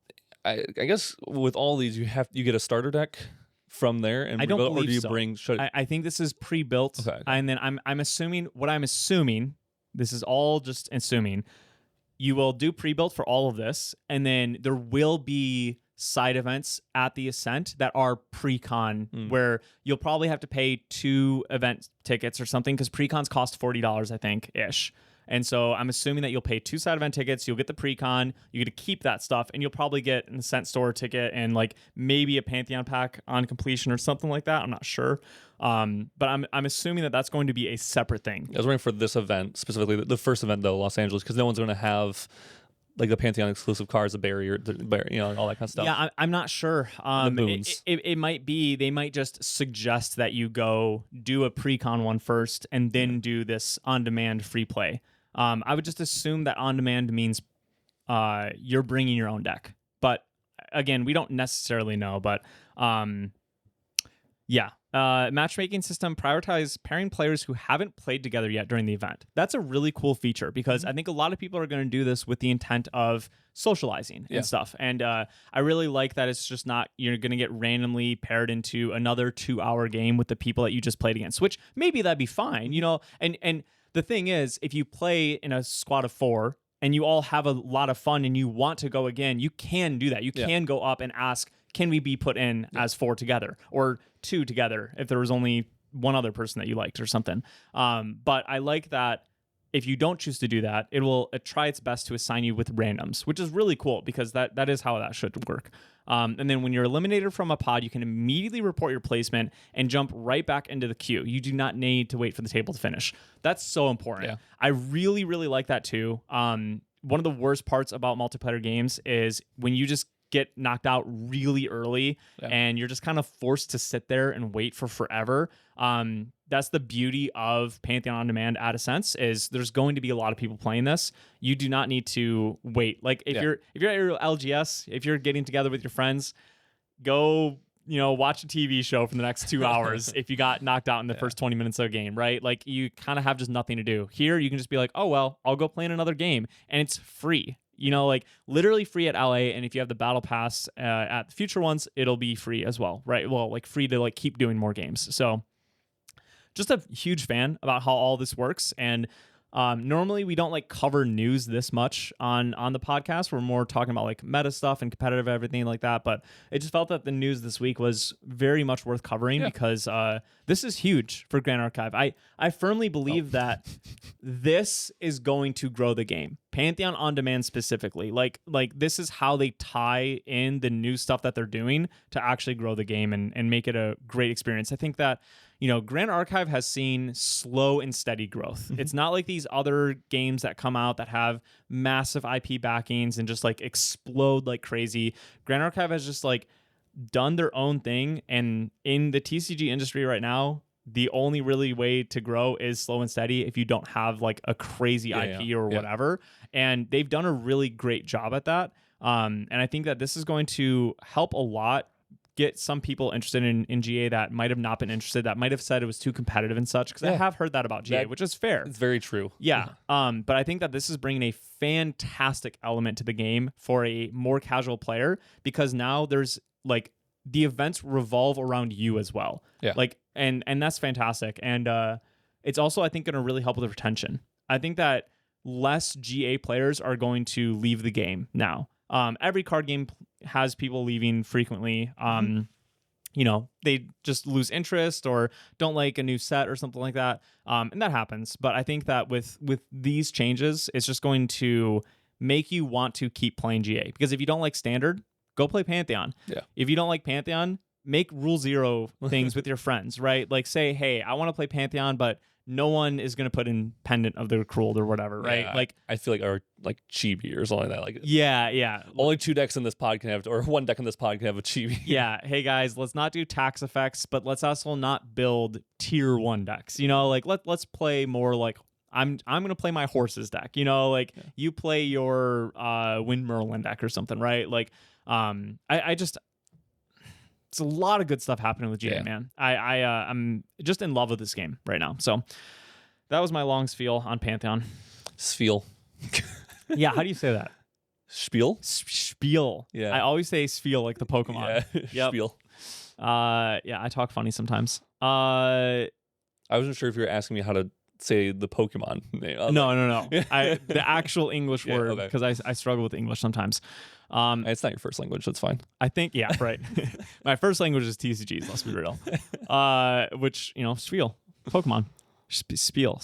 And I guess with all these, you get a starter deck from there, and I don't believe or do you so. bring? I think this is pre-built, and then I'm assuming this is all just assuming. You will do pre-built for all of this, and then there will be side events at the Ascent that are pre-con, where you'll probably have to pay 2 event tickets or something, because pre-cons cost $40, I think, ish. And so I'm assuming that you'll pay 2 side event tickets, you'll get the pre-con, you get to keep that stuff, and you'll probably get an Ascent store ticket and like maybe a Pantheon pack on completion or something like that. I'm not sure. But I'm assuming that that's going to be a separate thing. I was waiting for this event, specifically the first event though, Los Angeles, because no one's going to have like the Pantheon exclusive cards, the barrier, all that kind of stuff. Yeah, I'm not sure. The moons. It might be, they might just suggest that you go do a pre-con one first and then do this on-demand free play. I would just assume that on-demand means you're bringing your own deck. But again, we don't necessarily know. But matchmaking system prioritize pairing players who haven't played together yet during the event. That's a really cool feature, because I think a lot of people are going to do this with the intent of socializing and stuff. And I really like that it's just not, you're going to get randomly paired into another 2-hour game with the people that you just played against, which maybe that'd be fine, and the thing is, if you play in a squad of 4 and you all have a lot of fun and you want to go again, you can do that. You can go up and ask, can we be put in as 4 together or 2 together if there was only one other person that you liked or something. But I like that if you don't choose to do that, it will try its best to assign you with randoms, which is really cool, because that is how that should work. And then when you're eliminated from a pod, you can immediately report your placement and jump right back into the queue. You do not need to wait for the table to finish. That's so important. Yeah. I really, really like that too. One of the worst parts about multiplayer games is when you just get knocked out really early and you're just kind of forced to sit there and wait for forever. That's the beauty of Pantheon On Demand at Ascent, is there's going to be a lot of people playing this. You do not need to wait. Like if you're at your LGS, if you're getting together with your friends, go, watch a TV show for the next 2 hours if you got knocked out in the first 20 minutes of a game, right? Like you kind of have just nothing to do. Here you can just be like, oh well, I'll go play in another game, and it's free. Like literally free at LA, and if you have the battle pass at the future ones, it'll be free as well, right? Well, like free to like keep doing more games. So just a huge fan about how all this works. And normally we don't like cover news this much on the podcast. We're more talking about like meta stuff and competitive everything like that. But it just felt that the news this week was very much worth covering because this is huge for Grand Archive. I firmly believe that this is going to grow the game. Pantheon On Demand specifically. Like this is how they tie in the new stuff that they're doing to actually grow the game and make it a great experience. I think that Grand Archive has seen slow and steady growth. It's not like these other games that come out that have massive IP backings and just like explode like crazy. Grand Archive has just like done their own thing. And in the TCG industry right now, the only really way to grow is slow and steady if you don't have like a crazy IP or whatever. And they've done a really great job at that. And I think that this is going to help a lot get some people interested in GA that might have not been interested, that might have said it was too competitive and such, because I have heard that about GA, which is fair. It's very true. Yeah. But I think that this is bringing a fantastic element to the game for a more casual player, because now there's like the events revolve around you as well. Yeah. Like, and that's fantastic. And it's also, I think, going to really help with retention. I think that less GA players are going to leave the game now. Every card game has people leaving frequently. They just lose interest or don't like a new set or something like that. And that happens. But I think that with these changes, it's just going to make you want to keep playing GA. Because if you don't like Standard, go play Pantheon. Yeah. If you don't like Pantheon, make Rule Zero things with your friends, right? Like say, hey, I want to play Pantheon, but no one is going to put in Pendant of the Cruel or whatever, right? Yeah, Like, I feel like our like chibi or something like that. Like yeah. only 2 decks in this pod can have, or 1 deck in this pod can have a chibi. Yeah. Hey guys, let's not do tax effects, but let's also not build tier 1 decks. You know, like let's play more like I'm gonna play my horses deck. You know, like you play your Wind Merlin deck or something, right? Like I just it's a lot of good stuff happening with GA, man. I'm just in love with this game right now. So that was my long spiel on Pantheon. Spiel. Yeah, how do you say that? Spiel? Spiel. Yeah. I always say spiel like the Pokemon. Yeah. Yep. Spiel. Yeah, I talk funny sometimes. I wasn't sure if you were asking me how to say the Pokemon name. No. The actual English word, because I struggle with English sometimes. It's not your first language. That's fine. I think, yeah, right. My first language is TCGs, let's be real. Which, spiel. Pokemon. Spiel.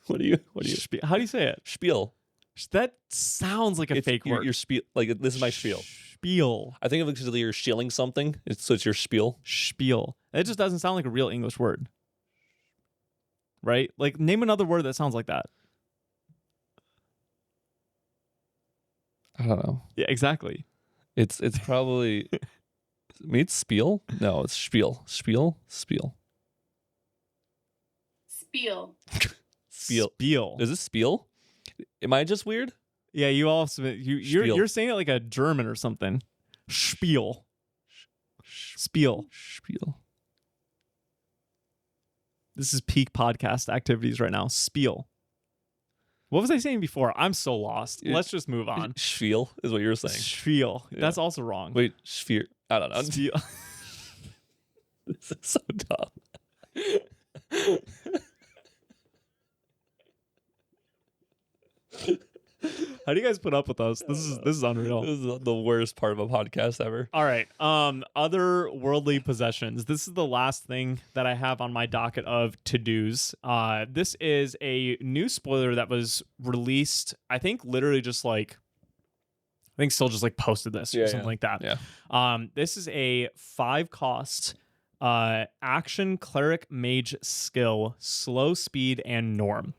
What do you How do you say it? Spiel. That sounds like a fake word. Your spiel. Like, this is my spiel. Spiel. I think of it because you're shilling something. So it's your spiel. Spiel. It just doesn't sound like a real English word. Right? Like, name another word that sounds like that. I don't know. Yeah, exactly. It's probably... Maybe it's spiel? No, it's spiel. Spiel? Spiel. Spiel. Is it spiel? Am I just weird? Yeah, you're saying it like a German or something. Spiel. Spiel. This is peak podcast activities right now. Spiel. What was I saying before? I'm so lost. Let's just move on. Spiel is what you were saying. Spiel. Yeah. That's also wrong. Wait, sphere. I don't know. Spiel. This is so dumb. How do you guys put up with us? This is unreal. This is the worst part of a podcast ever. All right. Other worldly possessions. This is the last thing that I have on my docket of to-dos. This is a new spoiler that was released, I think literally just like still just like posted this or something like that. Yeah. This is a 5-cost action cleric mage skill, slow speed, and norm.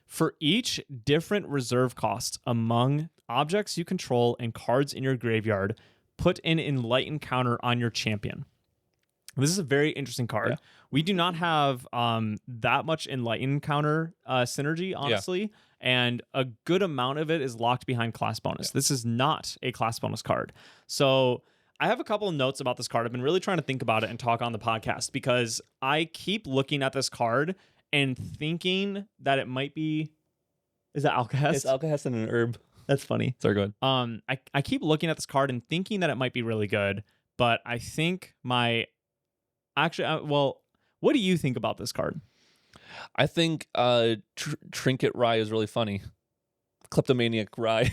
For each different reserve cost among objects you control and cards in your graveyard, put an enlighten counter on your champion. This is a very interesting card. Yeah. We do not have that much enlighten counter synergy, honestly, and a good amount of it is locked behind class bonus. Yeah. This is not a class bonus card. So I have a couple of notes about this card. I've been really trying to think about it and talk on the podcast because I keep looking at this card and thinking that it might be... Is that Alcahest? It's Alcahest and an herb. That's funny. Sorry, go ahead. I keep looking at this card and thinking that it might be really good, but I think well, what do you think about this card? I think Trinket Rye is really funny. Kleptomaniac Rye.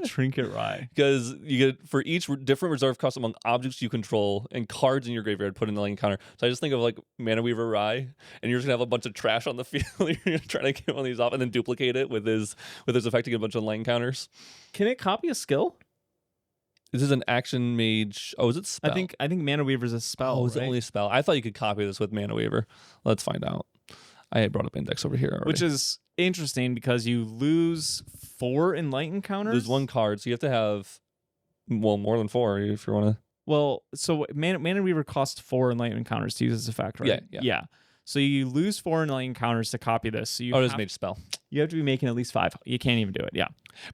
Trinket Rye. Because you get, for each different reserve cost among objects you control and cards in your graveyard, put in the lane counter. So I just think of like Mana Weaver Rye, and you're just going to have a bunch of trash on the field. You're going to try to get one of these off and then duplicate it with his effect to get a bunch of lane counters. Can it copy a skill? This is an action mage. Oh, is it spell? I think Mana Weaver's a spell. Oh, is it right? only a spell? I thought you could copy this with Mana Weaver. Let's find out. I had brought up index over here already. Which is interesting because you lose 4 enlighten counters. Lose 1 card, so you have to have more than 4 if you want to. Well, so Mana Weaver costs 4 enlighten counters to use this effect, right? Yeah. So you lose 4 enlighten counters to copy this. So it is mage spell. You have to be making at least 5. You can't even do it. Yeah.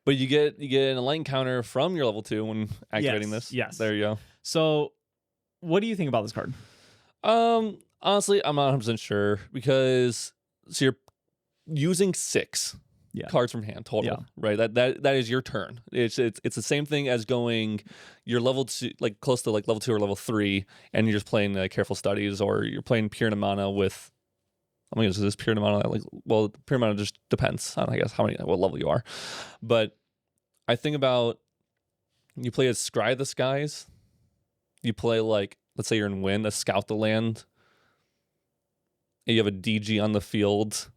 But you get an enlighten counter from your level 2 when activating this. Yes. There you go. So what do you think about this card? Honestly, I'm not 100% sure because you're using 6 cards from hand total, right? That is your turn. It's the same thing as going your level 2, like close to like level 2 or level 3, and you're just playing Careful Studies, or you're playing Pure Mana with. I mean, is this Pure Mana? Pure Mana just depends on, I guess, what level you are. But I think about you play as Scry the Skies. You play like, let's say you're in Win, a Scout the Land. And you have a DG on the field.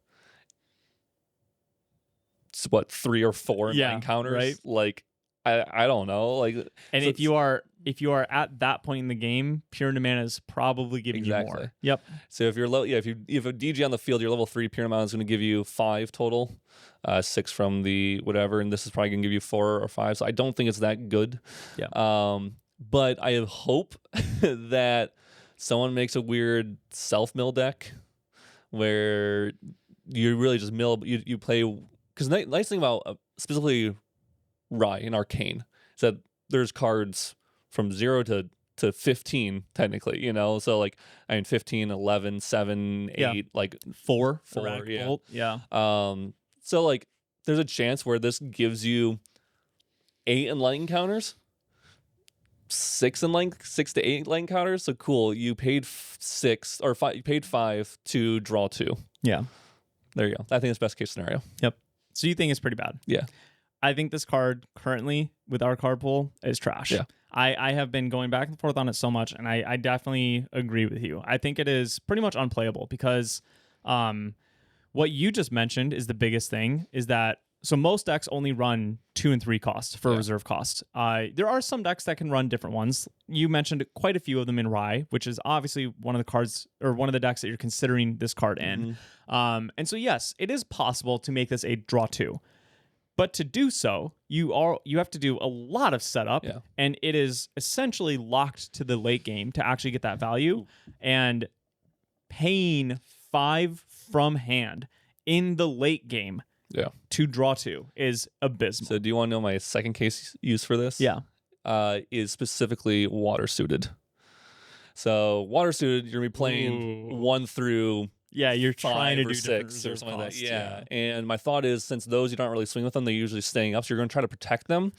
It's 3 or 4 encounters, right? Like I don't know, like. And so if you are if you are at that point in the game, Pure Mana is probably giving you more. Yep. So if you're low, if you have a DG on the field, your level 3 Pure Mana is going to give you 5 total, 6 from the whatever, and this is probably going to give you 4 or 5. So I don't think it's that good. Yeah. But I hope that someone makes a weird self-mill deck where you really just mill. You play, because the nice thing about specifically Rye and Arcane is that there's cards from 0 to 15 technically, so like 15, 11, 7, 8, like 4, yeah. So like there's a chance where this gives you 8 enlightened counters, 6 to 8 enlightened counters. So cool, you paid 6 or 5, you paid 5 to draw 2. Yeah, there you go. I think it's best case scenario. Yep. So you think it's pretty bad? Yeah. I think this card currently with our card pool is trash. Yeah. I have been going back and forth on it so much, and I definitely agree with you. I think it is pretty much unplayable because what you just mentioned is the biggest thing, is that so most decks only run 2 and 3 costs for reserve cost. There are some decks that can run different ones. You mentioned quite a few of them in Rye, which is obviously one of the cards or one of the decks that you're considering this card in. And so yes, it is possible to make this a draw 2. But to do so, you have to do a lot of setup, and it is essentially locked to the late game to actually get that value. And paying 5 from hand in the late game to draw 2 is abysmal. So do you want to know my second case use for this? Yeah. Is specifically water suited. So water suited, you're going to be playing 1 through... Yeah, you're trying to do 6 or something costs, like that. Yeah. And my thought is, since those you don't really swing with them, they're usually staying up. So you're going to try to protect them.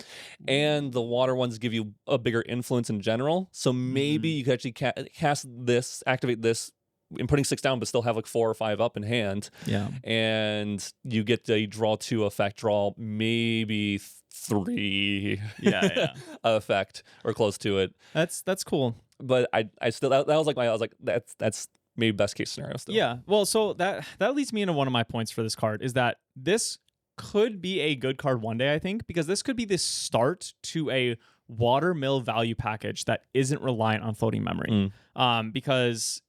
And the water ones give you a bigger influence in general. So maybe you could actually cast this, activate this, and putting 6 down, but still have like 4 or 5 up in hand. Yeah. And you get a draw 2 effect, draw maybe 3 effect or close to it. That's cool. But I still, that was like I was like, that's maybe best case scenario still. Yeah. Well, so that leads me into one of my points for this card, is that this could be a good card one day, I think, because this could be the start to a watermill value package that isn't reliant on floating memory. Because,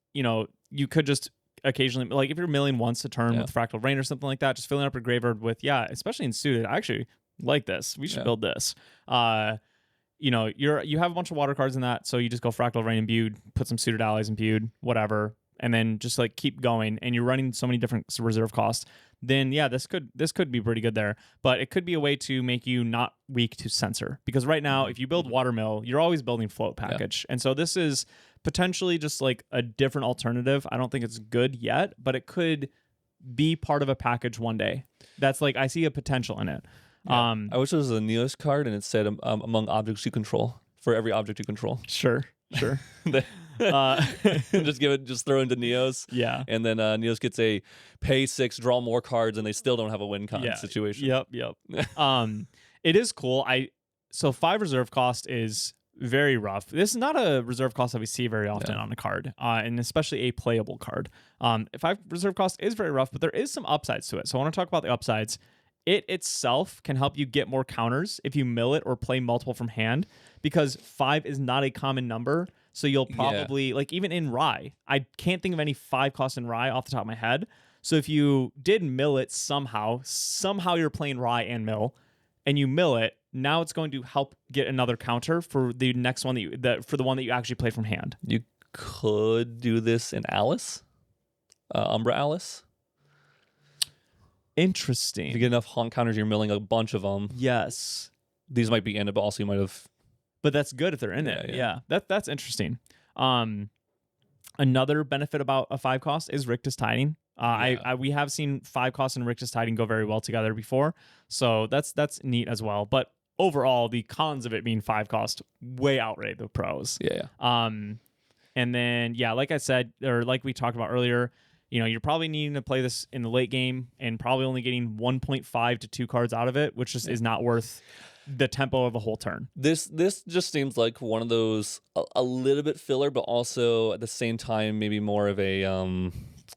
you could just occasionally, like if you're milling once a turn with Fractal Rain or something like that, just filling up your graveyard with, especially in suited, I actually like this. We should build this. You have a bunch of water cards in that, so you just go Fractal Rain imbued, put some suited allies imbued, whatever, and then just like keep going, and you're running so many different reserve costs, then this could be pretty good there. But it could be a way to make you not weak to censor, because right now if you build watermill, you're always building float package, and so this is potentially just like a different alternative. I don't think it's good yet, but it could be part of a package one day. That's like, I see a potential in it. I wish there was a Neos card and it said among objects you control, for every object you control. Sure. Just throw into Neos. Yeah. And then Neos gets a pay 6, draw more cards, and they still don't have a win con situation. Yep. It is cool. So 5 reserve cost is very rough. This is not a reserve cost that we see very often on a card, and especially a playable card. 5 reserve cost is very rough, but there is some upsides to it. So I want to talk about the upsides. It itself can help you get more counters if you mill it or play multiple from hand, because 5 is not a common number. So you'll probably, like even in Rye, I can't think of any 5 costs in Rye off the top of my head. So if you did mill it somehow you're playing Rye and mill, and you mill it, now it's going to help get another counter for the next one for the one that you actually play from hand. You could do this in Alice, Umbra Alice. Interesting. If you get enough haunt counters, you're milling a bunch of them. Yes. These might be in it, but also you might have... But that's good if they're in it. Yeah. That's interesting. Another benefit about a 5 cost is Rictus Tiding. We have seen 5 costs and Rictus Tiding go very well together before. So that's neat as well. But overall, the cons of it being 5 cost way outweigh the pros. Yeah. And then, like I said, or like we talked about earlier, you're probably needing to play this in the late game and probably only getting 1.5 to 2 cards out of it, which just is not worth the tempo of a whole turn. This just seems like one of those a little bit filler, but also at the same time maybe more of a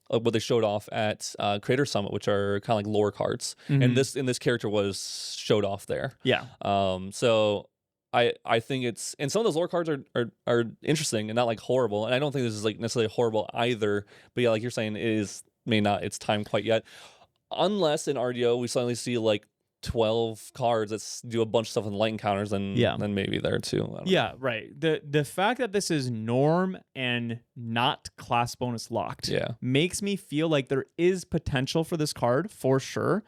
what they showed off at Creator Summit, which are kind of like lore cards, and this character was showed off there. Yeah. So I think it's, and some of those lore cards are interesting and not like horrible. And I don't think this is like necessarily horrible either. But yeah, like you're saying, it is may not its time quite yet, unless in RDO we suddenly see like 12 cards that do a bunch of stuff with light encounters. Then maybe there too. Yeah, right. The fact that this is norm and not class bonus locked makes me feel like there is potential for this card for sure.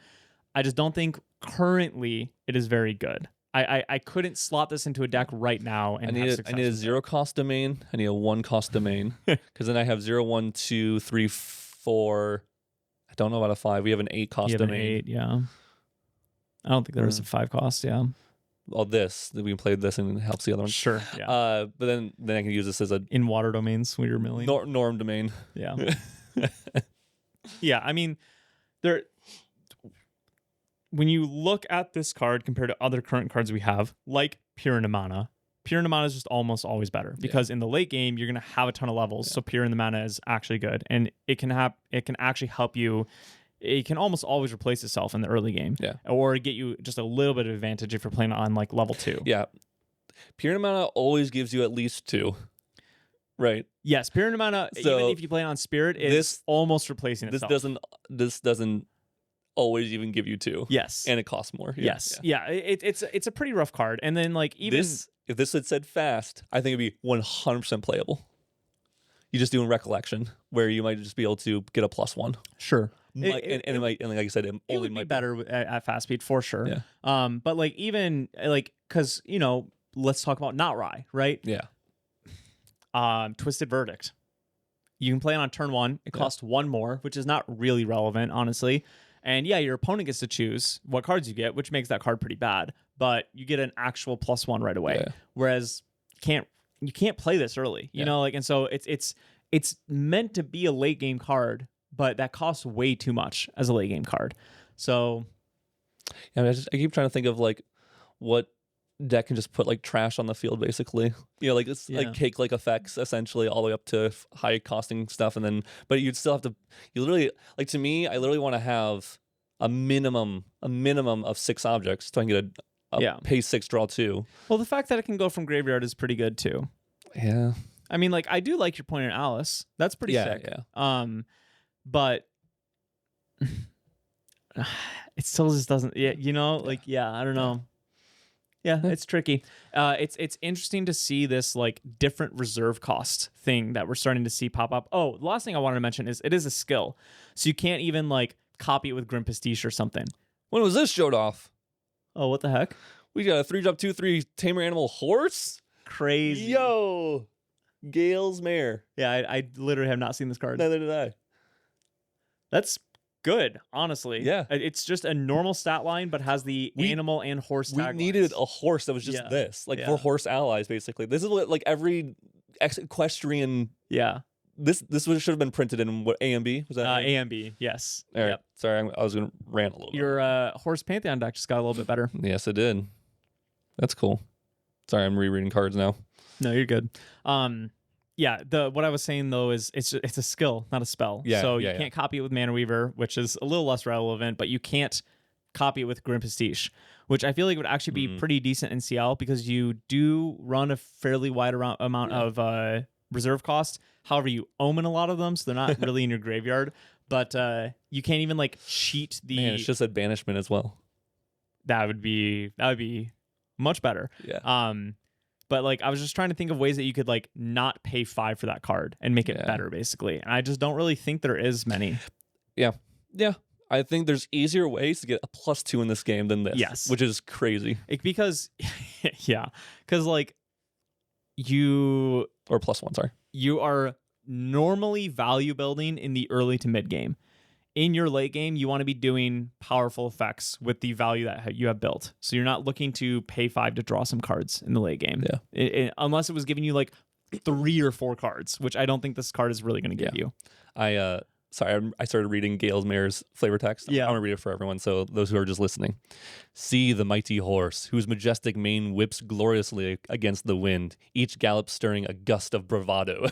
I just don't think currently it is very good. I couldn't slot this into a deck right now. And I need a 0 cost domain. I need a 1 cost domain because then I have 0, 1, 2, 3, 4. I don't know about a 5. We have an 8 cost domain. 8, yeah. I don't think there is a 5 cost. Yeah. Well, we played this and it helps the other one. Sure. Yeah. But then I can use this as a in water domain, sweeter milling. Norm domain. Yeah. Yeah. I mean, when you look at this card compared to other current cards we have, like Pure Mana is just almost always better because in the late game you're gonna have a ton of levels. So Pure Mana is actually good, and it can actually help you. It can almost always replace itself in the early game, or get you just a little bit of advantage if you're playing on like level 2. Yeah, Pure Mana always gives you at least 2. Right. Yes, Pure Mana. So even if you play on Spirit, it's almost replacing itself. This doesn't always even give you 2. Yes. And it costs more. Yeah. It's a pretty rough card. And then like even if this had said fast, I think it'd be 100% playable. You just do in Recollection where you might just be able to get a +1. Sure. And like I said, it only would might be better at fast speed for sure. Yeah. But like even like because let's talk about Not Rye, right? Yeah. Twisted Verdict. You can play it on turn 1. It costs 1 more, which is not really relevant, honestly. And yeah, your opponent gets to choose what cards you get, which makes that card pretty bad. But you get an actual +1 right away. Yeah. Whereas you can't play this early, you know, like, and so it's meant to be a late game card, but that costs way too much as a late game card. So yeah, I keep trying to think of like what deck can just put like trash on the field, basically. Like it's like cake like effects essentially all the way up to high costing stuff, and then but you'd still have to. You literally like, to me, I literally want to have a minimum of 6 objects so I can get a pay 6 draw 2. Well, the fact that it can go from graveyard is pretty good too. Yeah. I mean, like, I do like your point on Alice. That's pretty sick. Yeah. But it still just doesn't. Yeah, I don't know. Yeah, it's tricky. It's interesting to see this like different reserve cost thing that we're starting to see pop up. Oh, the last thing I wanted to mention is it is a skill, so you can't even like copy it with Grim Pastiche or something. When was this showed off? Oh, what the heck? We got a 3-drop 2/3 Tamer Animal Horse. Crazy. Yo, Gale's Mare. Yeah, I literally have not seen this card. Neither did I. That's good, honestly. Yeah. It's just a normal stat line, but has the animal and horse taglines. We needed a horse that was just this, like for horse allies, basically. This is what like every equestrian. Yeah. This should have been printed in what, A and B? Was that A and B? Yes. All right. Yep. Sorry, I was gonna rant a little bit. Your horse Pantheon deck just got a little bit better. Yes, it did. That's cool. Sorry, I'm rereading cards now. No, you're good. Yeah, what I was saying though is it's a skill, not a spell. Yeah, so you can't copy it with Mana Weaver, which is a little less relevant, but you can't copy it with Grim Pastiche, which I feel like would actually be pretty decent in CL because you do run a fairly wide amount of reserve cost. However, you omen a lot of them, so they're not really in your graveyard. But you can't even like cheat the. Man, it's just a banishment as well. That would be much better. Yeah. But like I was just trying to think of ways that you could like not pay 5 for that card and make it better, basically. And I just don't really think there is many. Yeah. I think there's easier ways to get a +2 in this game than this. Yes. Which is crazy. Because like you or +1, sorry. You are normally value building in the early to mid game. In your late game, you want to be doing powerful effects with the value that you have built. So you're not looking to pay 5 to draw some cards in the late game. Yeah. Unless it was giving you like 3 or 4 cards, which I don't think this card is really going to give you. I started reading Gale's Mare's flavor text. Yeah. I'm going to read it for everyone, so those who are just listening. See the mighty horse, whose majestic mane whips gloriously against the wind, each gallop stirring a gust of bravado.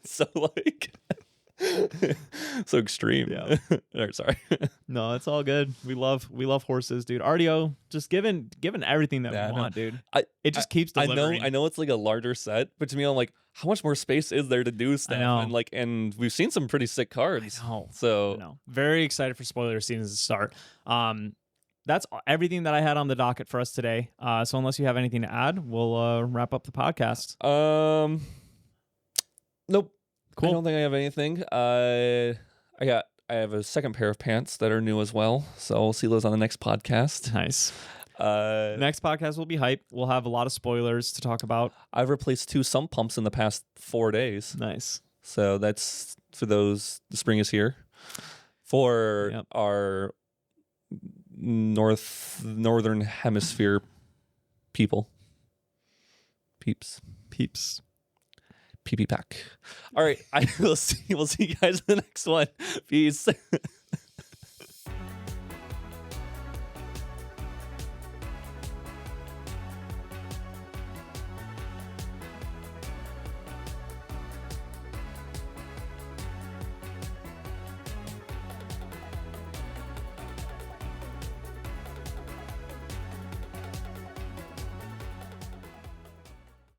So, like, So extreme. Yeah. Sorry. No, it's all good. We love horses, dude. RDO just given everything that we want, dude. It just keeps delivering. I know it's like a larger set, but to me, I'm like, how much more space is there to do stuff? And we've seen some pretty sick cards. I know. So very excited for spoiler season to start. That's everything that I had on the docket for us today. So unless you have anything to add, we'll wrap up the podcast. Nope. Cool. I don't think I have anything. I have a second pair of pants that are new as well, so we'll see those on the next podcast. Nice. Next podcast will be hype. We'll have a lot of spoilers to talk about. I've replaced 2 sump pumps in the past 4 days. Nice. So that's for those. The spring is here for our northern hemisphere peeps. PP pack. All right, we'll see you guys in the next one. Peace.